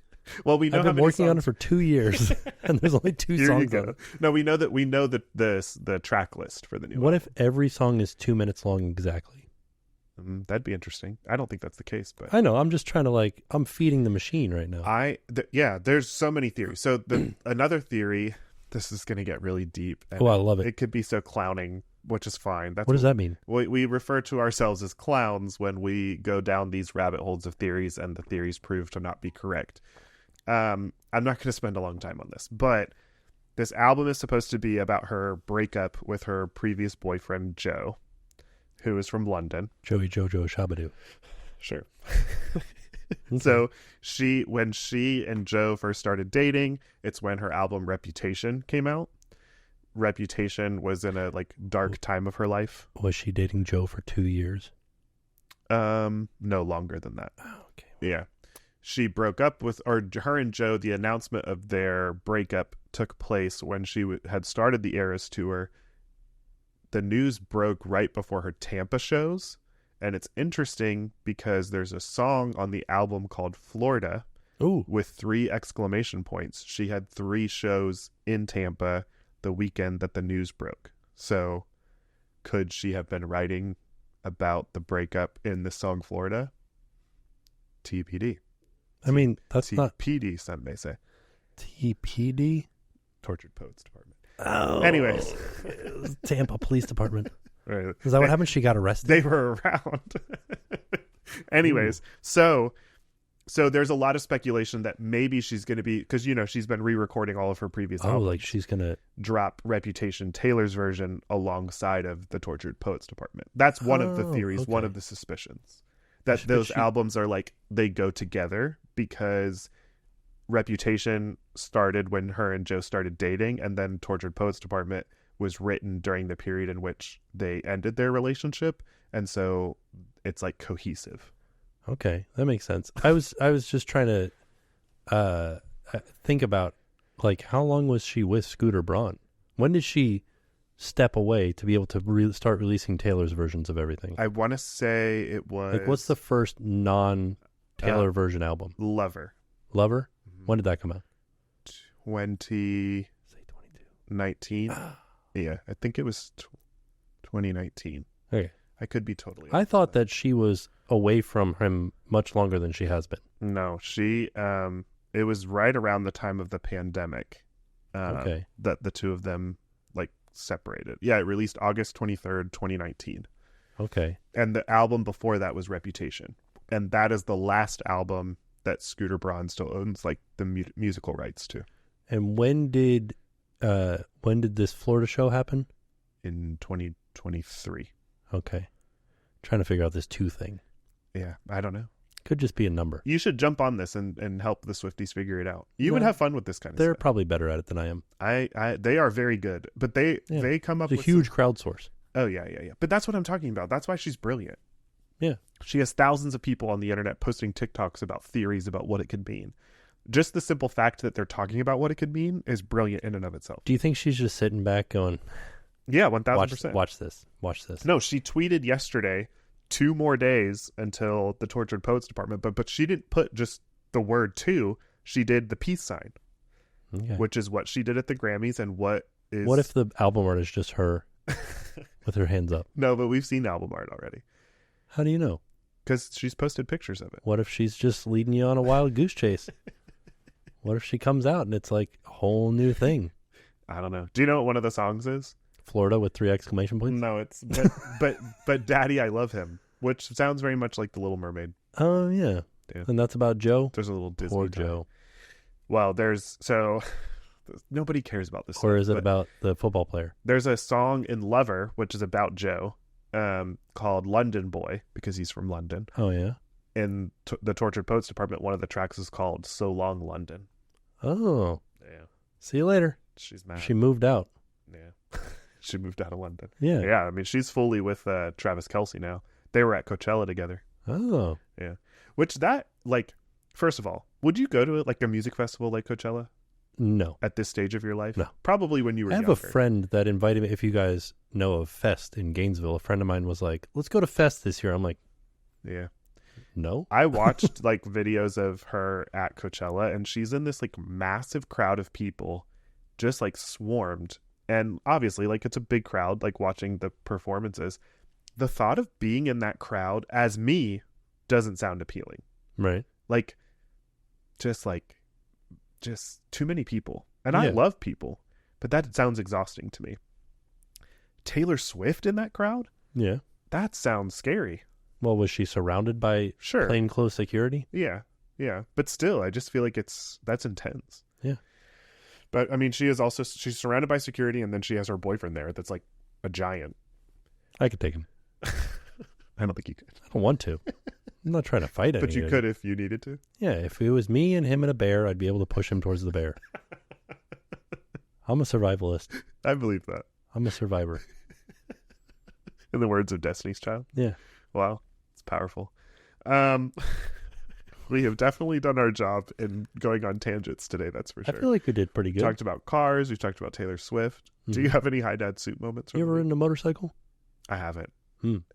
Well, we know I've how been many working on it songs- for 2 years, and there's only 2 Here you songs go. on it. No, we know the track list for the new What one. if every song is 2 minutes long exactly? That'd be interesting. I don't think that's the case, but I know. I'm just trying to I'm feeding the machine right now. yeah, there's so many theories. So another theory, this is going to get really deep. And Oh, I love it. It could be so clowning, which is fine. That's What does that mean? we refer to ourselves as clowns when we go down these rabbit holes of theories and the theories prove to not be correct. I'm not going to spend a long time on this, but this album is supposed to be about her breakup with her previous boyfriend, Joe, who is from London. Joey Jojo Shabadoo. Sure. Okay. So when she and Joe first started dating, it's when her album Reputation came out. Reputation was in a like dark time of her life. Was she dating Joe for 2 years? No longer than that. Oh, okay. Yeah. She broke up with, or her and Joe, the announcement of their breakup took place when she had started the Eras Tour. The news broke right before her Tampa shows. And it's interesting because there's a song on the album called Florida. Ooh. With 3 exclamation points. She had 3 shows in Tampa the weekend that the news broke. So could she have been writing about the breakup in the song Florida? TPD. I mean, that's not TPD, some may say. TPD? Tortured Poets Department. Oh. Anyways. Tampa Police Department. Right. Is that what happened? She got arrested? They were around. Anyways, so there's a lot of speculation that maybe she's going to be, because, she's been re-recording all of her previous albums. Like she's going to drop Reputation, Taylor's version, alongside of the Tortured Poets Department. That's one of the theories, okay. one of the suspicions. That those albums are like, they go together because Reputation started when her and Joe started dating, and then Tortured Poets Department was written during the period in which they ended their relationship, and so it's like cohesive. Okay, that makes sense. I was just trying to think about, like, how long was she with Scooter Braun? When did she step away to be able to start releasing Taylor's versions of everything? I want to say it was... Like, what's the first non-Taylor version album? Lover. Lover? When did that come out? 2019. Yeah, I think it was 2019. Okay. I could be totally... I thought that she was away from him much longer than she has been. No, she... it was right around the time of the pandemic. Okay. That the two of them, like, separated. Yeah, it released August 23rd, 2019. Okay. And the album before that was Reputation. And that is the last album that Scooter Braun still owns, like, the musical rights to. And when did this Florida show happen? In 2023. Okay. Trying to figure out this 2 thing. Yeah, I don't know. Could just be a number. You should jump on this and help the Swifties figure it out. You would have fun with this kind of stuff. They're probably better at it than I am. They are very good, but they come up with a huge crowd source. Oh, yeah. But that's what I'm talking about. That's why she's brilliant. Yeah. She has thousands of people on the internet posting TikToks about theories about what it could mean. Just the simple fact that they're talking about what it could mean is brilliant in and of itself. Do you think she's just sitting back going, yeah, 1,000%. Watch this. No, she tweeted yesterday 2 more days until the Tortured Poets Department, but she didn't put just the word 2. She did the peace sign, which is what she did at the Grammys. And what if the album art is just her with her hands up? No, but we've seen album art already. How do you know? Because she's posted pictures of it. What if she's just leading you on a wild goose chase? What if she comes out and it's like a whole new thing? I don't know. Do you know what one of the songs is? Florida with 3 exclamation points? No, it's but Daddy, I Love Him, which sounds very much like The Little Mermaid. Oh, yeah. And that's about Joe? There's a little Disney Poor time. Joe. Well, nobody cares about this. Or is it about the football player? There's a song in Lover, which is about Joe, called London Boy, because he's from London. Oh, yeah? In the Tortured Poets Department, one of the tracks is called So Long London. Oh. Yeah. See you later. She's mad. She moved out. Yeah. She moved out of London. Yeah. Yeah, I mean, she's fully with Travis Kelce now. They were at Coachella together. Oh. Yeah. Which first of all, would you go to a music festival like Coachella? No. At this stage of your life? No. Probably when you were younger. I have a friend that invited me. If you guys know of Fest in Gainesville, a friend of mine was like, let's go to Fest this year. I'm like, yeah. No. I watched videos of her at Coachella, and she's in this massive crowd of people, just swarmed. And obviously it's a big crowd, watching the performances. The thought of being in that crowd as me doesn't sound appealing. Right. Just too many people. And I love people, but that sounds exhausting to me. Taylor Swift in that crowd? Yeah. That sounds scary. Well, was she surrounded by plainclothes security? Yeah. Yeah. But still, I just feel like that's intense. Yeah. But I mean, she's surrounded by security, and then she has her boyfriend there that's a giant. I could take him. I don't think you could. I don't want to. I'm not trying to fight But you could if you needed to. Yeah, if it was me and him and a bear, I'd be able to push him towards the bear. I'm a survivalist. I believe that. I'm a survivor. In the words of Destiny's Child. Yeah. Wow. It's powerful. We have definitely done our job in going on tangents today, that's for sure. I feel like we did pretty We good. talked about cars. We talked about Taylor Swift. Do you have any high dad soup moments? You ever ridden a motorcycle? I haven't.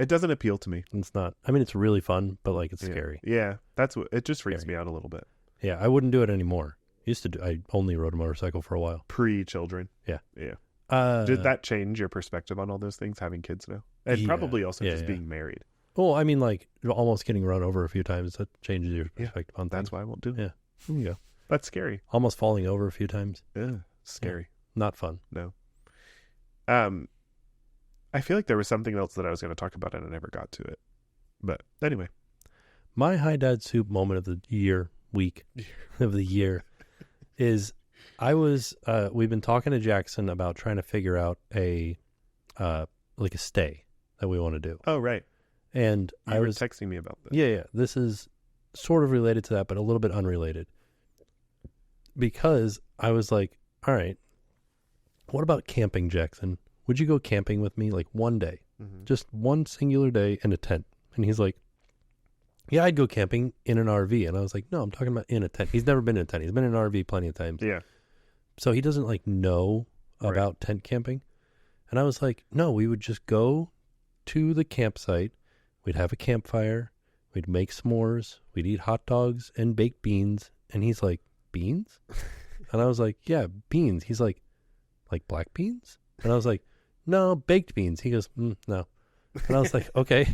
It doesn't appeal to me. It's not. I mean, it's really fun, but like it's scary. Yeah, that's what it just freaks me out a little bit. Yeah, I wouldn't do it anymore. I only rode a motorcycle for a while. Pre-children. Yeah. Did that change your perspective on all those things, having kids now? And probably also just being married. Well, I mean, like almost getting run over a few times, that changes your perspective on things. That's why I won't do it. Yeah. There you go. That's scary. Almost falling over a few times. Yeah. Scary. Yeah. Not fun. No. I feel like there was something else that I was going to talk about and I never got to it. But anyway. My high dad soup moment of the week of the year is we've been talking to Jackson about trying to figure out a stay that we want to do. Oh, right. And you were texting me about this. Yeah. This is sort of related to that, but a little bit unrelated. Because I was like, all right, what about camping, Jackson? Would you go camping with me like one day? Mm-hmm. Just one singular day in a tent. And he's like, yeah, I'd go camping in an RV. And I was like, no, I'm talking about in a tent. He's never been in a tent. He's been in an RV plenty of times. Yeah. So he doesn't like know about tent camping. And I was like, no, we would just go to the campsite. We'd have a campfire. We'd make s'mores. We'd eat hot dogs and baked beans. And he's like, beans? And I was like, yeah, beans. He's like black beans? And I was like, no, baked beans. He goes, no. And I was like, okay,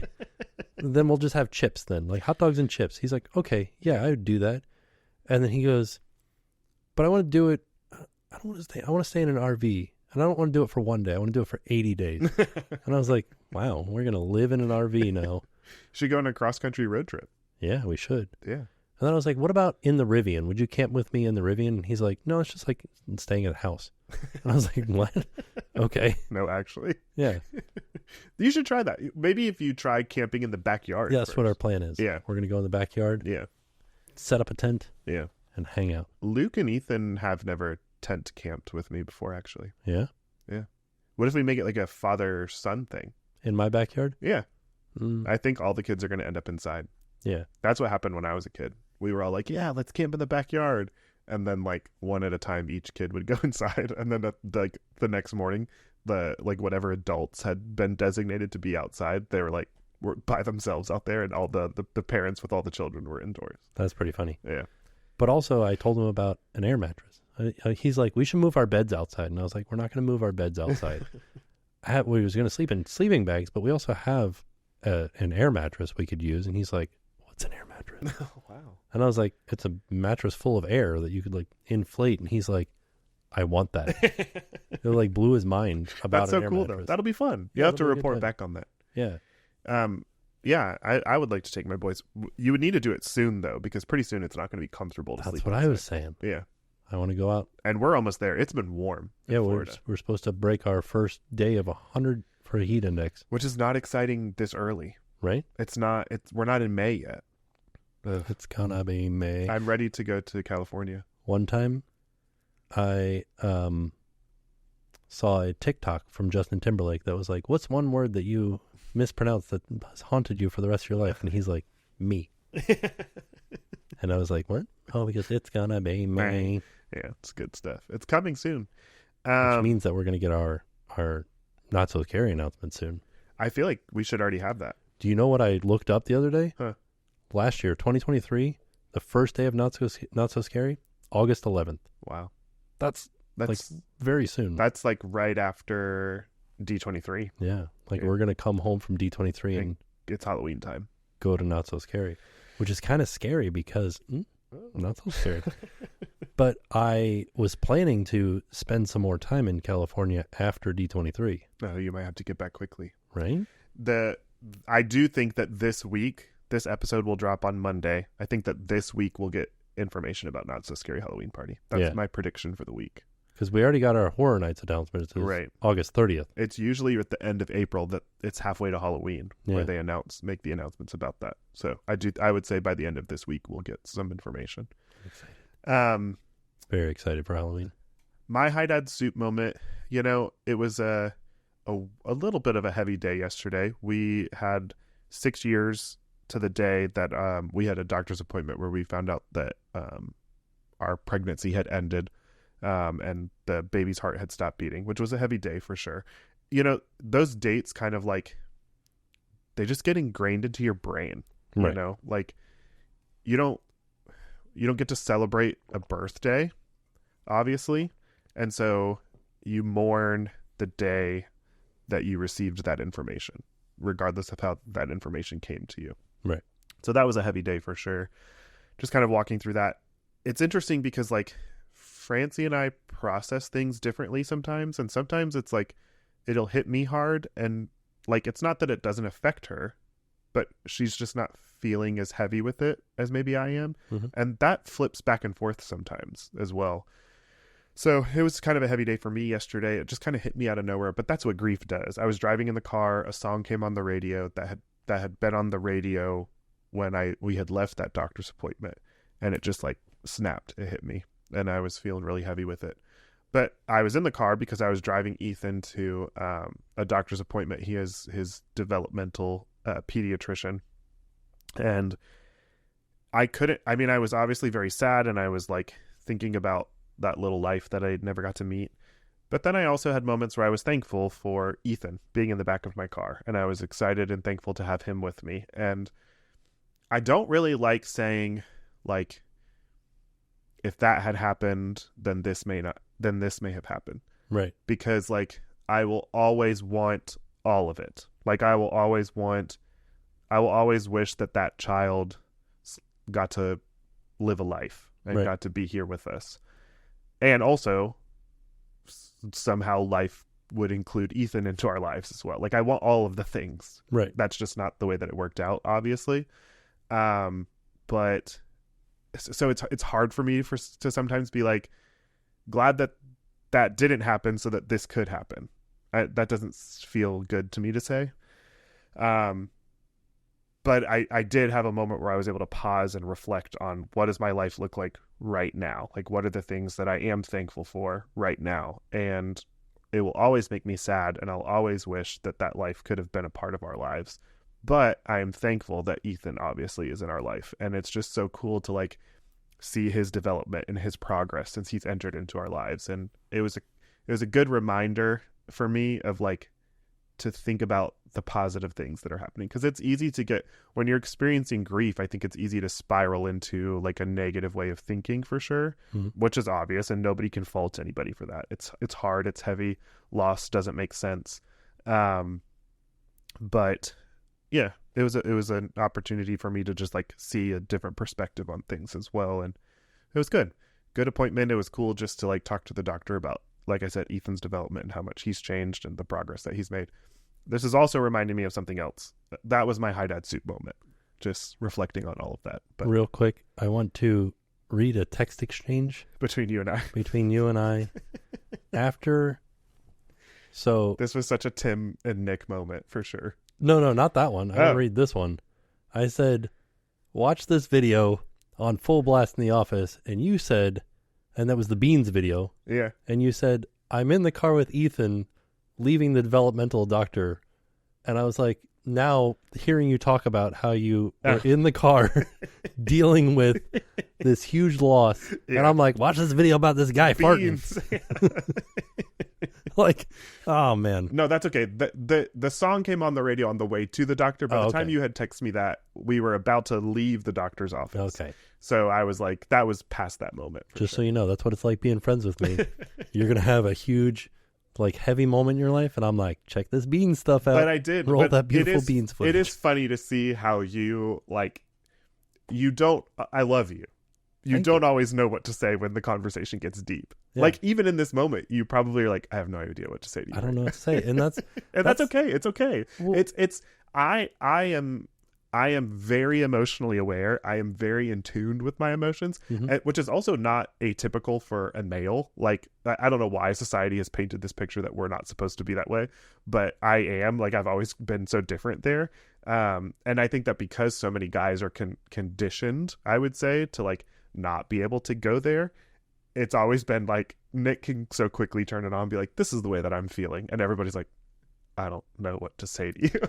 then we'll just have chips then, like hot dogs and chips. He's like, okay, yeah, I would do that. And then he goes, but I want to do it. I don't want to stay. I want to stay in an RV, and I don't want to do it for one day. I want to do it for 80 days. And I was like, wow, we're going to live in an RV now. Should go on a cross-country road trip. Yeah, we should. Yeah. And then I was like, what about in the Rivian? Would you camp with me in the Rivian? And he's like, no, it's just like staying at a house. And I was like, what? Okay. No, actually. Yeah. You should try that. Maybe if you try camping in the backyard. Yeah, that's first. what our plan is. Yeah. We're going to go in the backyard. Yeah. Set up a tent. Yeah. And hang out. Luke and Ethan have never tent camped with me before, actually. Yeah? Yeah. What if we make it like a father-son thing? In my backyard? Yeah. I think all the kids are going to end up inside. Yeah. That's what happened when I was a kid. We were all like, yeah, let's camp in the backyard. And then like one at a time, each kid would go inside. And then the next morning, whatever adults had been designated to be outside, they were by themselves out there. And all the parents with all the children were indoors. That's pretty funny. Yeah. But also I told him about an air mattress. He's like, we should move our beds outside. And I was like, we're not going to move our beds outside. We was going to sleep in sleeping bags, but we also have an air mattress we could use. And he's like, what's an air mattress? Oh, wow. And I was like, it's a mattress full of air that you could like inflate. And he's like, I want that. It like blew his mind about That's so an air cool mattress. though. That'll be fun. You have to report back on that. Yeah. Yeah, I would like to take my boys. You would need to do it soon though, because pretty soon it's not going to be comfortable to sleep. That's what I was saying. Yeah. I want to go out. And we're almost there. It's been warm. Yeah, we're supposed to break our first day of 100 for a heat index. Which is not exciting this early. Right? We're not in May yet. Ugh. It's gonna be May. I'm ready to go to California. One time, I saw a TikTok from Justin Timberlake that was like, what's one word that you mispronounced that has haunted you for the rest of your life? And he's like, me. And I was like, what? Oh, because it's gonna be May. Yeah, it's good stuff. It's coming soon. Which means that we're going to get our Not So Scary announcement soon. I feel like we should already have that. Do you know what I looked up the other day? Huh. Last year, 2023, the first day of Not So Scary, August 11th. Wow. That's like very soon. That's like right after D23. Yeah. We're going to come home from D23 and it's Halloween time. Go to Not So Scary, which is kind of scary because not so scary. But I was planning to spend some more time in California after D23. Oh, you might have to get back quickly. Right? I do think that this episode will drop on Monday. I think that this week we'll get information about Not So Scary Halloween Party. That's my prediction for the week. Because we already got our Horror Nights announcement. It's right. August 30th. It's usually at the end of April that it's halfway to Halloween where they make the announcements about that. So I would say by the end of this week we'll get some information. I'm excited. Very excited for Halloween. My high dad soup moment it was a little bit of a heavy day yesterday. We had 6 years to the day that we had a doctor's appointment where we found out that our pregnancy had ended, and the baby's heart had stopped beating, which was a heavy day for sure. Those dates kind of like, they just get ingrained into your brain, Right. like you don't get to celebrate a birthday, obviously. And so you mourn the day that you received that information, regardless of how that information came to you. Right. So that was a heavy day for sure. Just kind of walking through that. It's interesting because like Francie and I process things differently sometimes. And sometimes it's like, it'll hit me hard. And like, it's not that it doesn't affect her, but she's just not feeling as heavy with it as maybe I am. Mm-hmm. And that flips back and forth sometimes as well. So it was kind of a heavy day for me yesterday. It just kind of hit me out of nowhere, but that's what grief does. I was driving in the car. A song came on the radio that had been on the radio when we had left that doctor's appointment, and it just like snapped. It hit me, and I was feeling really heavy with it. But I was in the car because I was driving Ethan to a doctor's appointment. He has his developmental pediatrician, and I was obviously very sad, and I was like thinking about that little life that I never got to meet. But then I also had moments where I was thankful for Ethan being in the back of my car, and I was excited and thankful to have him with me. And I don't really like saying like, if that had happened, then this may have happened. Right. Because like, I will always want all of it. Like I will always wish that child got to live a life and got to be here with us. And also, somehow life would include Ethan into our lives as well. Like, I want all of the things. Right. That's just not the way that it worked out, obviously. But so it's hard for me to sometimes be like, glad that didn't happen so that this could happen. That doesn't feel good to me to say. But I did have a moment where I was able to pause and reflect on, what does my life look like right now? Like, what are the things that I am thankful for right now? And it will always make me sad, and I'll always wish that life could have been a part of our lives. But I am thankful that Ethan obviously is in our life. And it's just so cool to like see his development and his progress since he's entered into our lives. And it was a good reminder for me of like, to think about the positive things that are happening, because it's easy to get, when you're experiencing grief, I think it's easy to spiral into like a negative way of thinking for sure. Mm-hmm. Which is obvious, and nobody can fault anybody for that. It's hard, it's heavy, loss doesn't make sense. But yeah, it was an opportunity for me to just like see a different perspective on things as well, and it was good appointment. It was cool just to like talk to the doctor about, like I said, Ethan's development and how much he's changed and the progress that he's made. This is also reminding me of something else. That was my Hi Dad Soup moment, just reflecting on all of that. But real quick, I want to read a text exchange between you and I. After. So this was such a Tim and Nick moment for sure. No, not that one. I want to read this one. I said, watch this video on full blast in the office, and you said, and that was the Beans video. Yeah. And you said, I'm in the car with Ethan, leaving the developmental doctor. And I was like, now hearing you talk about how you are in the car dealing with this huge loss. Yeah. And I'm like, watch this video about this guy farting. Like, oh man. No, that's okay. The song came on the radio on the way to the doctor. By the time you had texted me that, we were about to leave the doctor's office. Okay. So I was like, that was past that moment. Just so you know, that's what it's like being friends with me. You're going to have a huge, like, heavy moment in your life, and I'm like, check this Beans stuff out. But I did. Roll that beautiful Beans footage. It is funny to see how you, like, I love you. You don't always know what to say when the conversation gets deep. Yeah. Like, even in this moment, you probably are like, I have no idea what to say to you. I don't know what to say. And that's okay. It's okay. Well, I am very emotionally aware. I am very in tune with my emotions, which is also not atypical for a male. Like, I don't know why society has painted this picture that we're not supposed to be that way, but I am. Like, I've always been so different there. And I think that because so many guys are conditioned, I would say, to like not be able to go there, it's always been like Nick can so quickly turn it on and be like, this is the way that I'm feeling. And everybody's like, I don't know what to say to you.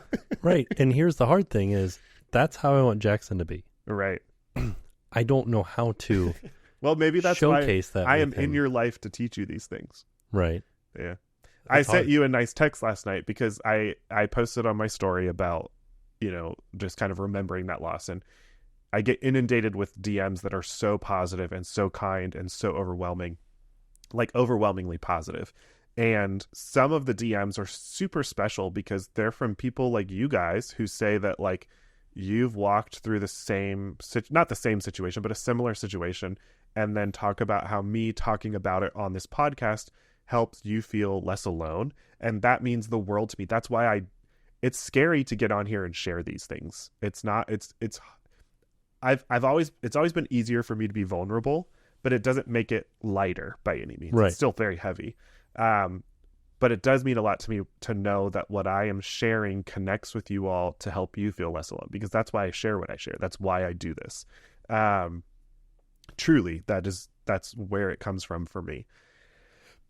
Right. And here's the hard thing is that's how I want Jackson to be. Right. I don't know how to well, maybe that's showcase why that I am him. in your life to teach you these things. Right. Yeah. That's I sent hard. you a nice text last night because I posted on my story about, just kind of remembering that loss. And I get inundated with DMs that are so positive and so kind and so overwhelming, like overwhelmingly positive. And some of the DMs are super special because they're from people like you guys who say that like you've walked through the same, not the same situation, but a similar situation. And then talk about how me talking about it on this podcast helps you feel less alone. And that means the world to me. That's why it's scary to get on here and share these things. It's always been easier for me to be vulnerable, but it doesn't make it lighter by any means. Right. It's still very heavy. But it does mean a lot to me to know that what I am sharing connects with you all to help you feel less alone, because that's why I share what I share. That's why I do this. Truly, that's where it comes from for me.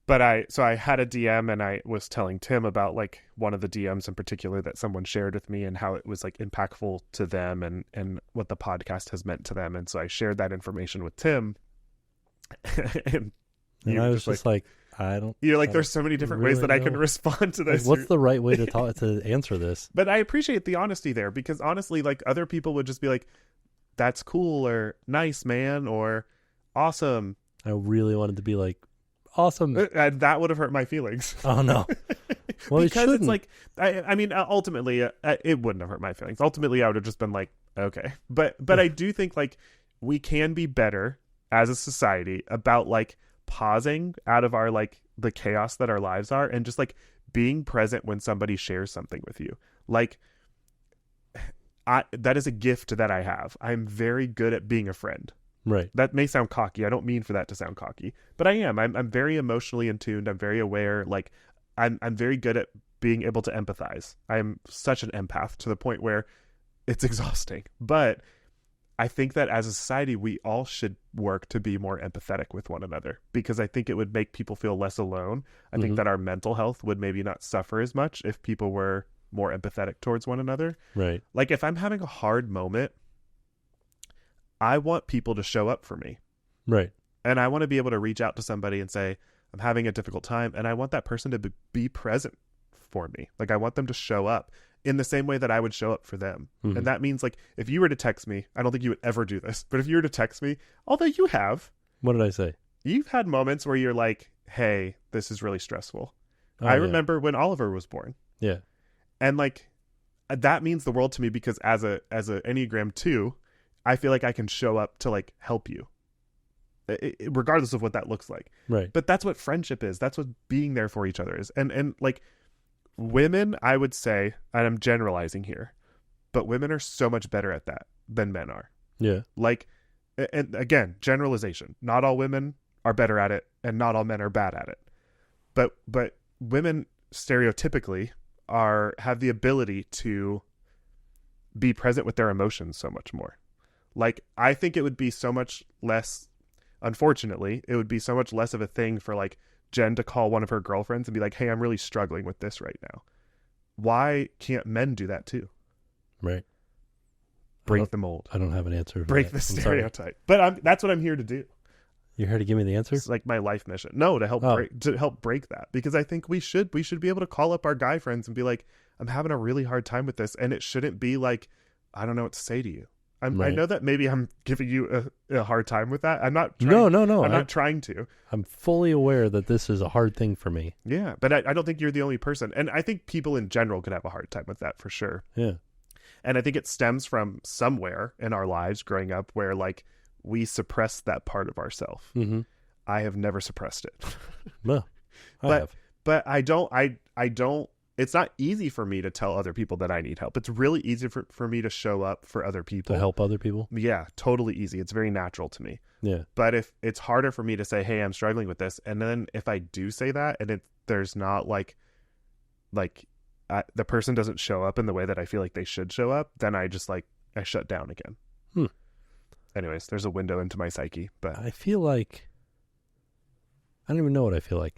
But I had a DM and I was telling Tim about like one of the DMs in particular that someone shared with me and how it was like impactful to them and what the podcast has meant to them. And so I shared that information with Tim. and I was just like I don't. You're like, there's so many different ways that I can respond to this. Like, what's the right way to answer this? But I appreciate the honesty there, because honestly, like other people would just be like, that's cool, or nice, man, or awesome. I really wanted to be like, awesome. And that would have hurt my feelings. Oh no. Well, because it's like, I mean, ultimately, it wouldn't have hurt my feelings. Ultimately, I would have just been like, okay. But I do think like we can be better as a society about like pausing out of our like the chaos that our lives are and just like being present when somebody shares something with you. Like that is a gift that I have. I'm very good at being a friend. Right. That may sound cocky. I don't mean for that to sound cocky, but I am. I'm very emotionally in tuned. I'm very aware. Like I'm very good at being able to empathize. I'm such an empath to the point where it's exhausting. But I think that as a society, we all should work to be more empathetic with one another, because I think it would make people feel less alone. I think that our mental health would maybe not suffer as much if people were more empathetic towards one another. Right. Like if I'm having a hard moment, I want people to show up for me. Right. And I want to be able to reach out to somebody and say, I'm having a difficult time. And I want that person to be present for me. Like I want them to show up in the same way that I would show up for them. Mm-hmm. And that means like, if you were to text me, I don't think you would ever do this, but if you were to text me, although you have. What did I say? You've had moments where you're like, hey, this is really stressful. Oh, I yeah. remember when Oliver was born. Yeah. And like, that means the world to me, because as a Enneagram 2, I feel like I can show up to like help you, regardless of what that looks like. Right. But that's what friendship is. That's what being there for each other is. And like women, I would say, and I'm generalizing here, but women are so much better at that than men are. Yeah. Like, and again, generalization. Not all women are better at it, and not all men are bad at it. But women stereotypically have the ability to be present with their emotions so much more. Like, I think it would be so much less, unfortunately, it would be so much less of a thing for like Jen to call one of her girlfriends and be like, hey, I'm really struggling with this right now. Why can't men do that too? Right. Break the mold. I don't have an answer. Break the stereotype. But that's what I'm here to do. You're here to give me the answer? It's like my life mission. No, to help break that, because I think we should be able to call up our guy friends and be like, I'm having a really hard time with this, and it shouldn't be like, I don't know what to say to you. Right. I know that maybe I'm giving you a hard time with that. I'm not trying, No. I'm not trying to. I'm fully aware that this is a hard thing for me. Yeah, but I don't think you're the only person. And I think people in general could have a hard time with that for sure. Yeah. And I think it stems from somewhere in our lives growing up where like we suppressed that part of ourselves. Mm-hmm. I have never suppressed it. Well, I have. But I don't, it's not easy for me to tell other people that I need help. It's really easy for me to show up for other people. To help other people? Yeah, totally easy. It's very natural to me. Yeah. But if it's harder for me to say, hey, I'm struggling with this. And then if I do say that and there's not the person doesn't show up in the way that I feel like they should show up, then I just I shut down again. Anyways, there's a window into my psyche. But I feel like I don't even know what I feel like.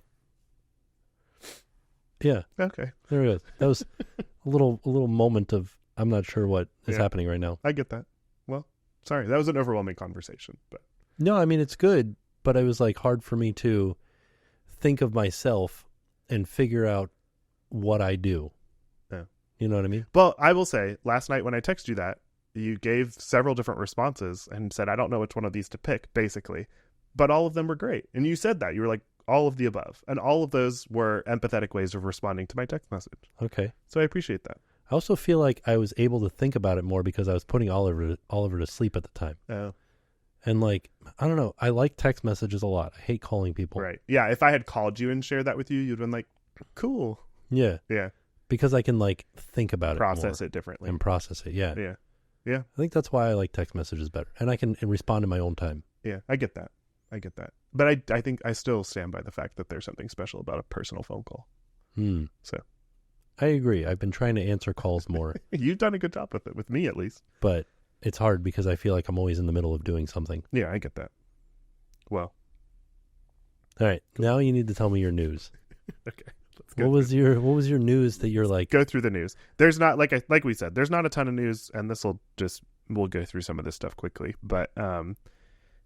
Yeah. Okay. There it is. That was a little moment of I'm not sure what is happening right now. I get that. Well, sorry. That was an overwhelming conversation, but no, I mean it's good, but it was like hard for me to think of myself and figure out what I do. Yeah. You know what I mean? Well, I will say last night when I texted you that, you gave several different responses and said, I don't know which one of these to pick, basically. But all of them were great. And you said that. You were like, all of the above. And all of those were empathetic ways of responding to my text message. Okay. So I appreciate that. I also feel like I was able to think about it more because I was putting Oliver to sleep at the time. Oh. And like, I don't know. I like text messages a lot. I hate calling people. Right. Yeah. If I had called you and shared that with you, you'd been like, cool. Yeah. Yeah. Because I can like think about Process it it differently. and process it. Yeah. Yeah. Yeah. I think that's why I like text messages better. And I can respond in my own time. Yeah. I get that. But I think I still stand by the fact that there's something special about a personal phone call. So I agree. I've been trying to answer calls more. You've done a good job with it, with me at least. But it's hard because I feel like I'm always in the middle of doing something. Yeah, I get that. Well. All right. Now you need to tell me your news. Okay. What was your news that you're like? Go through the news. There's not like we said, there's not a ton of news, and we'll go through some of this stuff quickly. But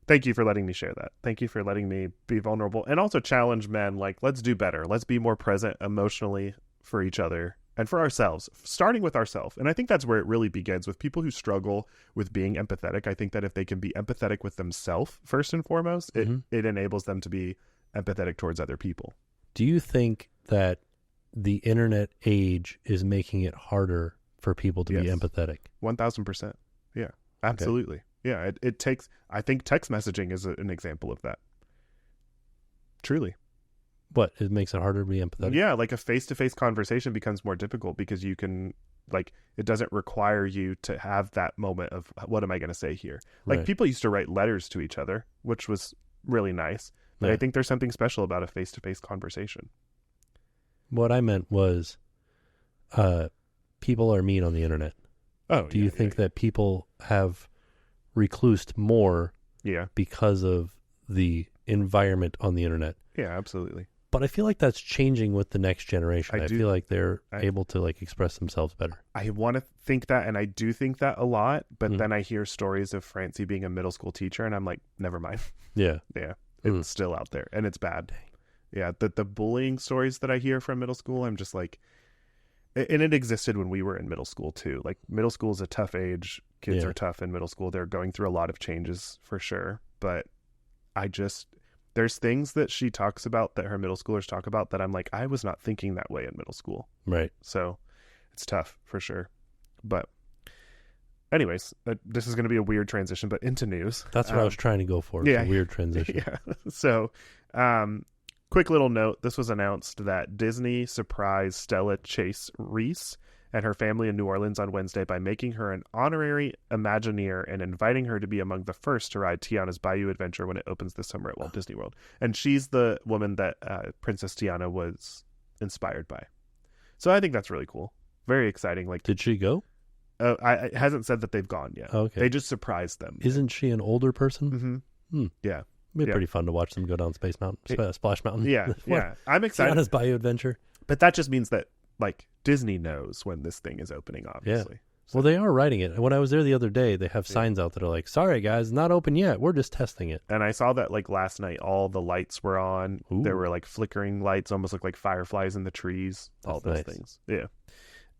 thank you for letting me share that. Thank you for letting me be vulnerable and also challenge men. Like, let's do better. Let's be more present emotionally for each other and for ourselves, starting with ourselves. And I think that's where it really begins with people who struggle with being empathetic. I think that if they can be empathetic with themselves first and foremost, it enables them to be empathetic towards other people. Do you think that the internet age is making it harder for people to be empathetic? 1,000%. Yeah, absolutely. Okay. Yeah, it takes, I think text messaging is an example of that. Truly. What? It makes it harder to be empathetic? Yeah, like a face-to-face conversation becomes more difficult because you can, like, it doesn't require you to have that moment of, what am I going to say here? Like, right. People used to write letters to each other, which was really nice. But I think there's something special about a face-to-face conversation. What I meant was people are mean on the internet. Oh, Do you think that people have reclused more because of the environment on the internet? Yeah, absolutely. But I feel like that's changing with the next generation. I feel like they're able to like express themselves better. I want to think that, and I do think that a lot, but then I hear stories of Francie being a middle school teacher, and I'm like, never mind. Yeah. Yeah. It's still out there, and it's bad. Dang. Yeah, the bullying stories that I hear from middle school, I'm just like, and it existed when we were in middle school too. Like, middle school is a tough age. Kids are tough in middle school. They're going through a lot of changes for sure. But there's things that she talks about, that her middle schoolers talk about, that I'm like, I was not thinking that way in middle school. Right. So it's tough for sure. But anyways, this is going to be a weird transition, but into news. That's what I was trying to go for. It's a weird transition. Yeah. So, quick little note. This was announced that Disney surprised Stella Chase Reese and her family in New Orleans on Wednesday by making her an honorary Imagineer and inviting her to be among the first to ride Tiana's Bayou Adventure when it opens this summer at Walt Disney World. And she's the woman that Princess Tiana was inspired by. So I think that's really cool. Very exciting. Like, did she go? It hasn't said that they've gone yet. Okay. They just surprised them. Isn't she an older person? Mm-hmm. Yeah. It'd be pretty fun to watch them go down Splash Mountain. Yeah, yeah. I'm excited. Tiana's Bayou Adventure. But that just means that, like, Disney knows when this thing is opening, obviously. Yeah. So. Well, they are writing it. When I was there the other day, they have signs out that are like, sorry, guys, not open yet. We're just testing it. And I saw that, like, last night, all the lights were on. Ooh. There were, like, flickering lights, almost looked like fireflies in the trees. That's all those nice. things. Yeah.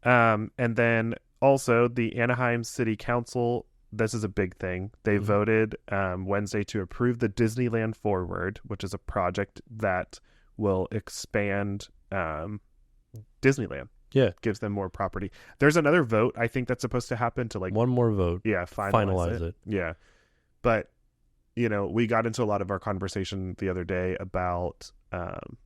And then also the Anaheim City Council, this is a big thing. They voted Wednesday to approve the Disneyland Forward, which is a project that will expand Disneyland. Yeah. Gives them more property. There's another vote, I think, that's supposed to happen to, like, one more vote. Yeah, finalize it. Yeah. But, you know, we got into a lot of our conversation the other day about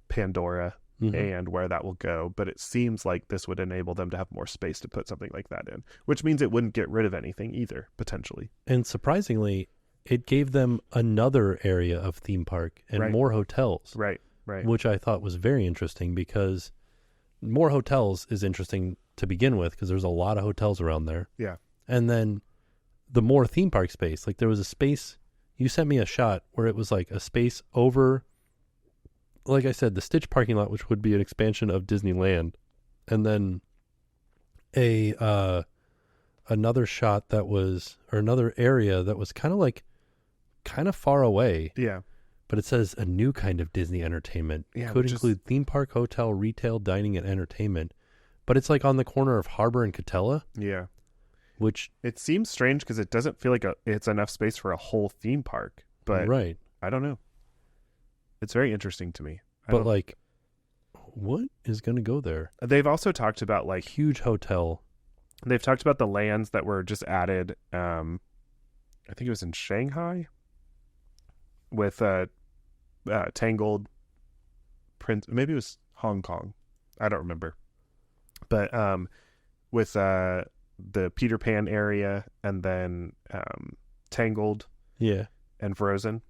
Pandora and where that will go. But it seems like this would enable them to have more space to put something like that in, which means it wouldn't get rid of anything either, potentially. And surprisingly, it gave them another area of theme park and more hotels. Right. Which I thought was very interesting, because more hotels is interesting to begin with because there's a lot of hotels around there. Yeah. And then the more theme park space, like there was a space, you sent me a shot where it was like a space over like I said, the Stitch parking lot, which would be an expansion of Disneyland, and then another shot that was, or another area that was kind of far away. Yeah. But it says a new kind of Disney entertainment. Yeah, Could include theme park, hotel, retail, dining, and entertainment. But it's like on the corner of Harbor and Coachella. Yeah. Which it seems strange because it doesn't feel like it's enough space for a whole theme park. But right. I don't know. It's very interesting to me. But like, what is going to go there? They've also talked about like huge hotel. They've talked about the lands that were just added. I think it was in Shanghai with Tangled Prince. Maybe it was Hong Kong. I don't remember. But with the Peter Pan area and then Tangled, and Frozen,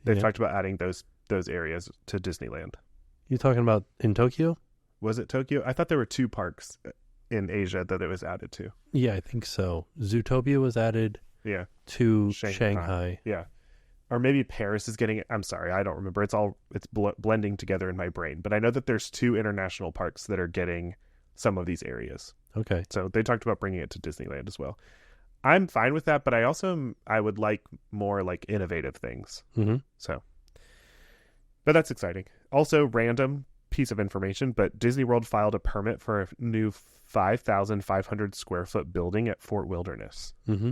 they've talked about adding those areas to Disneyland. You talking about in Tokyo? Was it Tokyo? I thought there were 2 parks in Asia that it was added to. Yeah, I think so. Zootopia was added. To Shanghai. Yeah. Or maybe Paris is getting it. I'm sorry, I don't remember. It's blending together in my brain. But I know that there's 2 international parks that are getting some of these areas. Okay. So they talked about bringing it to Disneyland as well. I'm fine with that, but I would like more like innovative things. Mm-hmm. So, but that's exciting. Also, random piece of information, but Disney World filed a permit for a new 5,500 square foot building at Fort Wilderness. Mm-hmm.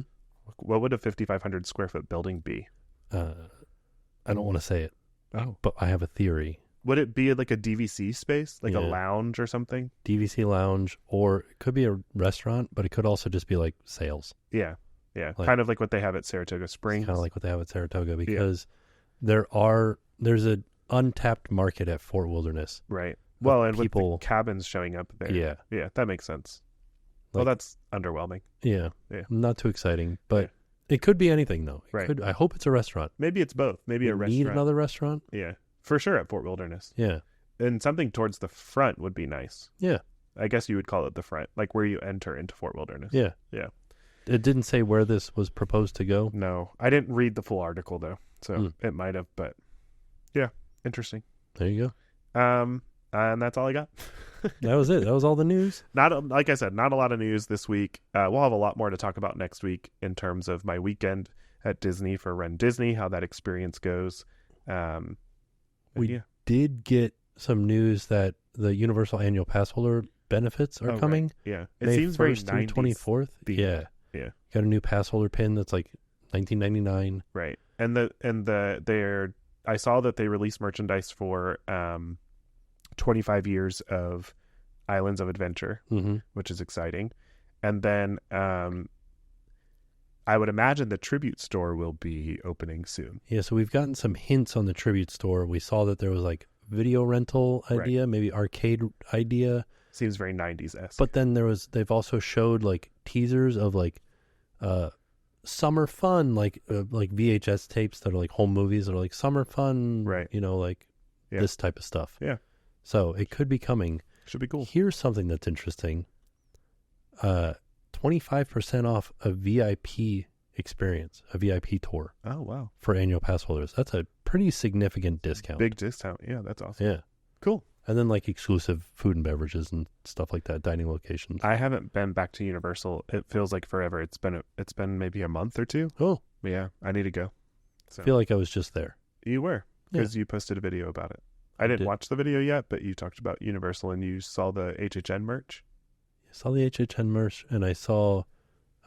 What would a 5,500 square foot building be? I don't want to say it. Oh, but I have a theory. Would it be like a DVC space, like a lounge or something? DVC lounge, or it could be a restaurant, but it could also just be like sales. Yeah. Like, kind of like what they have at Saratoga Springs. Kind of like what they have at Saratoga, because there's an untapped market at Fort Wilderness. Right. Well, and people, with the cabins showing up there. Yeah, that makes sense. Well, that's underwhelming. Yeah. Not too exciting, but it could be anything, though. I hope it's a restaurant. Maybe it's both. Maybe a restaurant. Need another restaurant? Yeah. For sure at Fort Wilderness. Yeah. And something towards the front would be nice. Yeah. I guess you would call it the front, like where you enter into Fort Wilderness. Yeah. Yeah. It didn't say where this was proposed to go. No. I didn't read the full article, though. So it might have, but yeah. Interesting. There you go. And that's all I got. That was it. That was all the news. Like I said, not a lot of news this week. We'll have a lot more to talk about next week in terms of my weekend at Disney for Run Disney, how that experience goes. We did get some news that the Universal Annual Pass holder benefits are coming. Right. Yeah. It seems very 90s. 24th. Yeah. Got a new pass holder pin that's like $19.99. Right. And I saw that they released merchandise for 25 years of Islands of Adventure, which is exciting. And then I would imagine the Tribute store will be opening soon. Yeah, so we've gotten some hints on the Tribute store. We saw that there was like video rental idea, maybe arcade idea. Seems very 90s-esque. But then they've also showed like teasers of like summer fun, like VHS tapes that are like home movies that are like summer fun, right? This type of stuff. Yeah. So it could be coming. Should be cool. Here's something that's interesting. 25% off a VIP experience, a VIP tour. Oh, wow. For annual pass holders. That's a pretty significant discount. Big discount. Yeah, that's awesome. Yeah. Cool. And then like exclusive food and beverages and stuff like that, dining locations. I haven't been back to Universal. It feels like forever. It's been maybe a month or 2. Oh. Yeah, I need to go. So. I feel like I was just there. You were, because you posted a video about it. I didn't watch the video yet, but you talked about Universal and you saw the HHN merch. I saw the HHN merch, and I saw,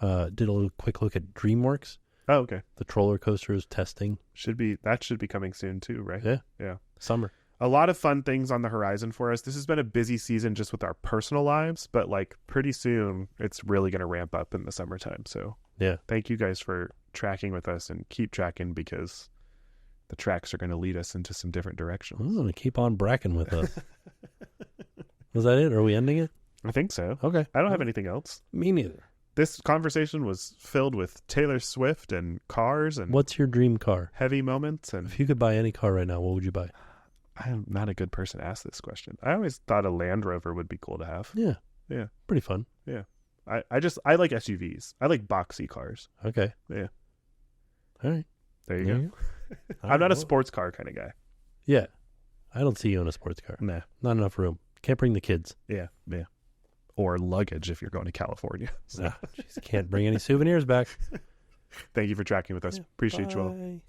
did a little quick look at DreamWorks. Oh, okay. The roller coasters testing. That should be coming soon too, right? Yeah. Yeah. Summer. A lot of fun things on the horizon for us. This has been a busy season just with our personal lives, but like pretty soon it's really going to ramp up in the summertime. So yeah, thank you guys for tracking with us and keep tracking, because the tracks are going to lead us into some different directions. I'm going to keep on bracking with us. Was that it? Are we ending it? I think so. Okay. I don't have anything else. Me neither. This conversation was filled with Taylor Swift and cars and... What's your dream car? Heavy moments. And if you could buy any car right now, what would you buy? I am not a good person to ask this question. I always thought a Land Rover would be cool to have. Yeah. Yeah. Pretty fun. Yeah. I like SUVs. I like boxy cars. Okay. Yeah. All right. There you go. I'm not a sports car kind of guy. Yeah. I don't see you in a sports car. Nah. Not enough room. Can't bring the kids. Yeah. Or luggage if you're going to California. So. Jeez, can't bring any souvenirs back. Thank you for tracking with us. Appreciate you all. Bye.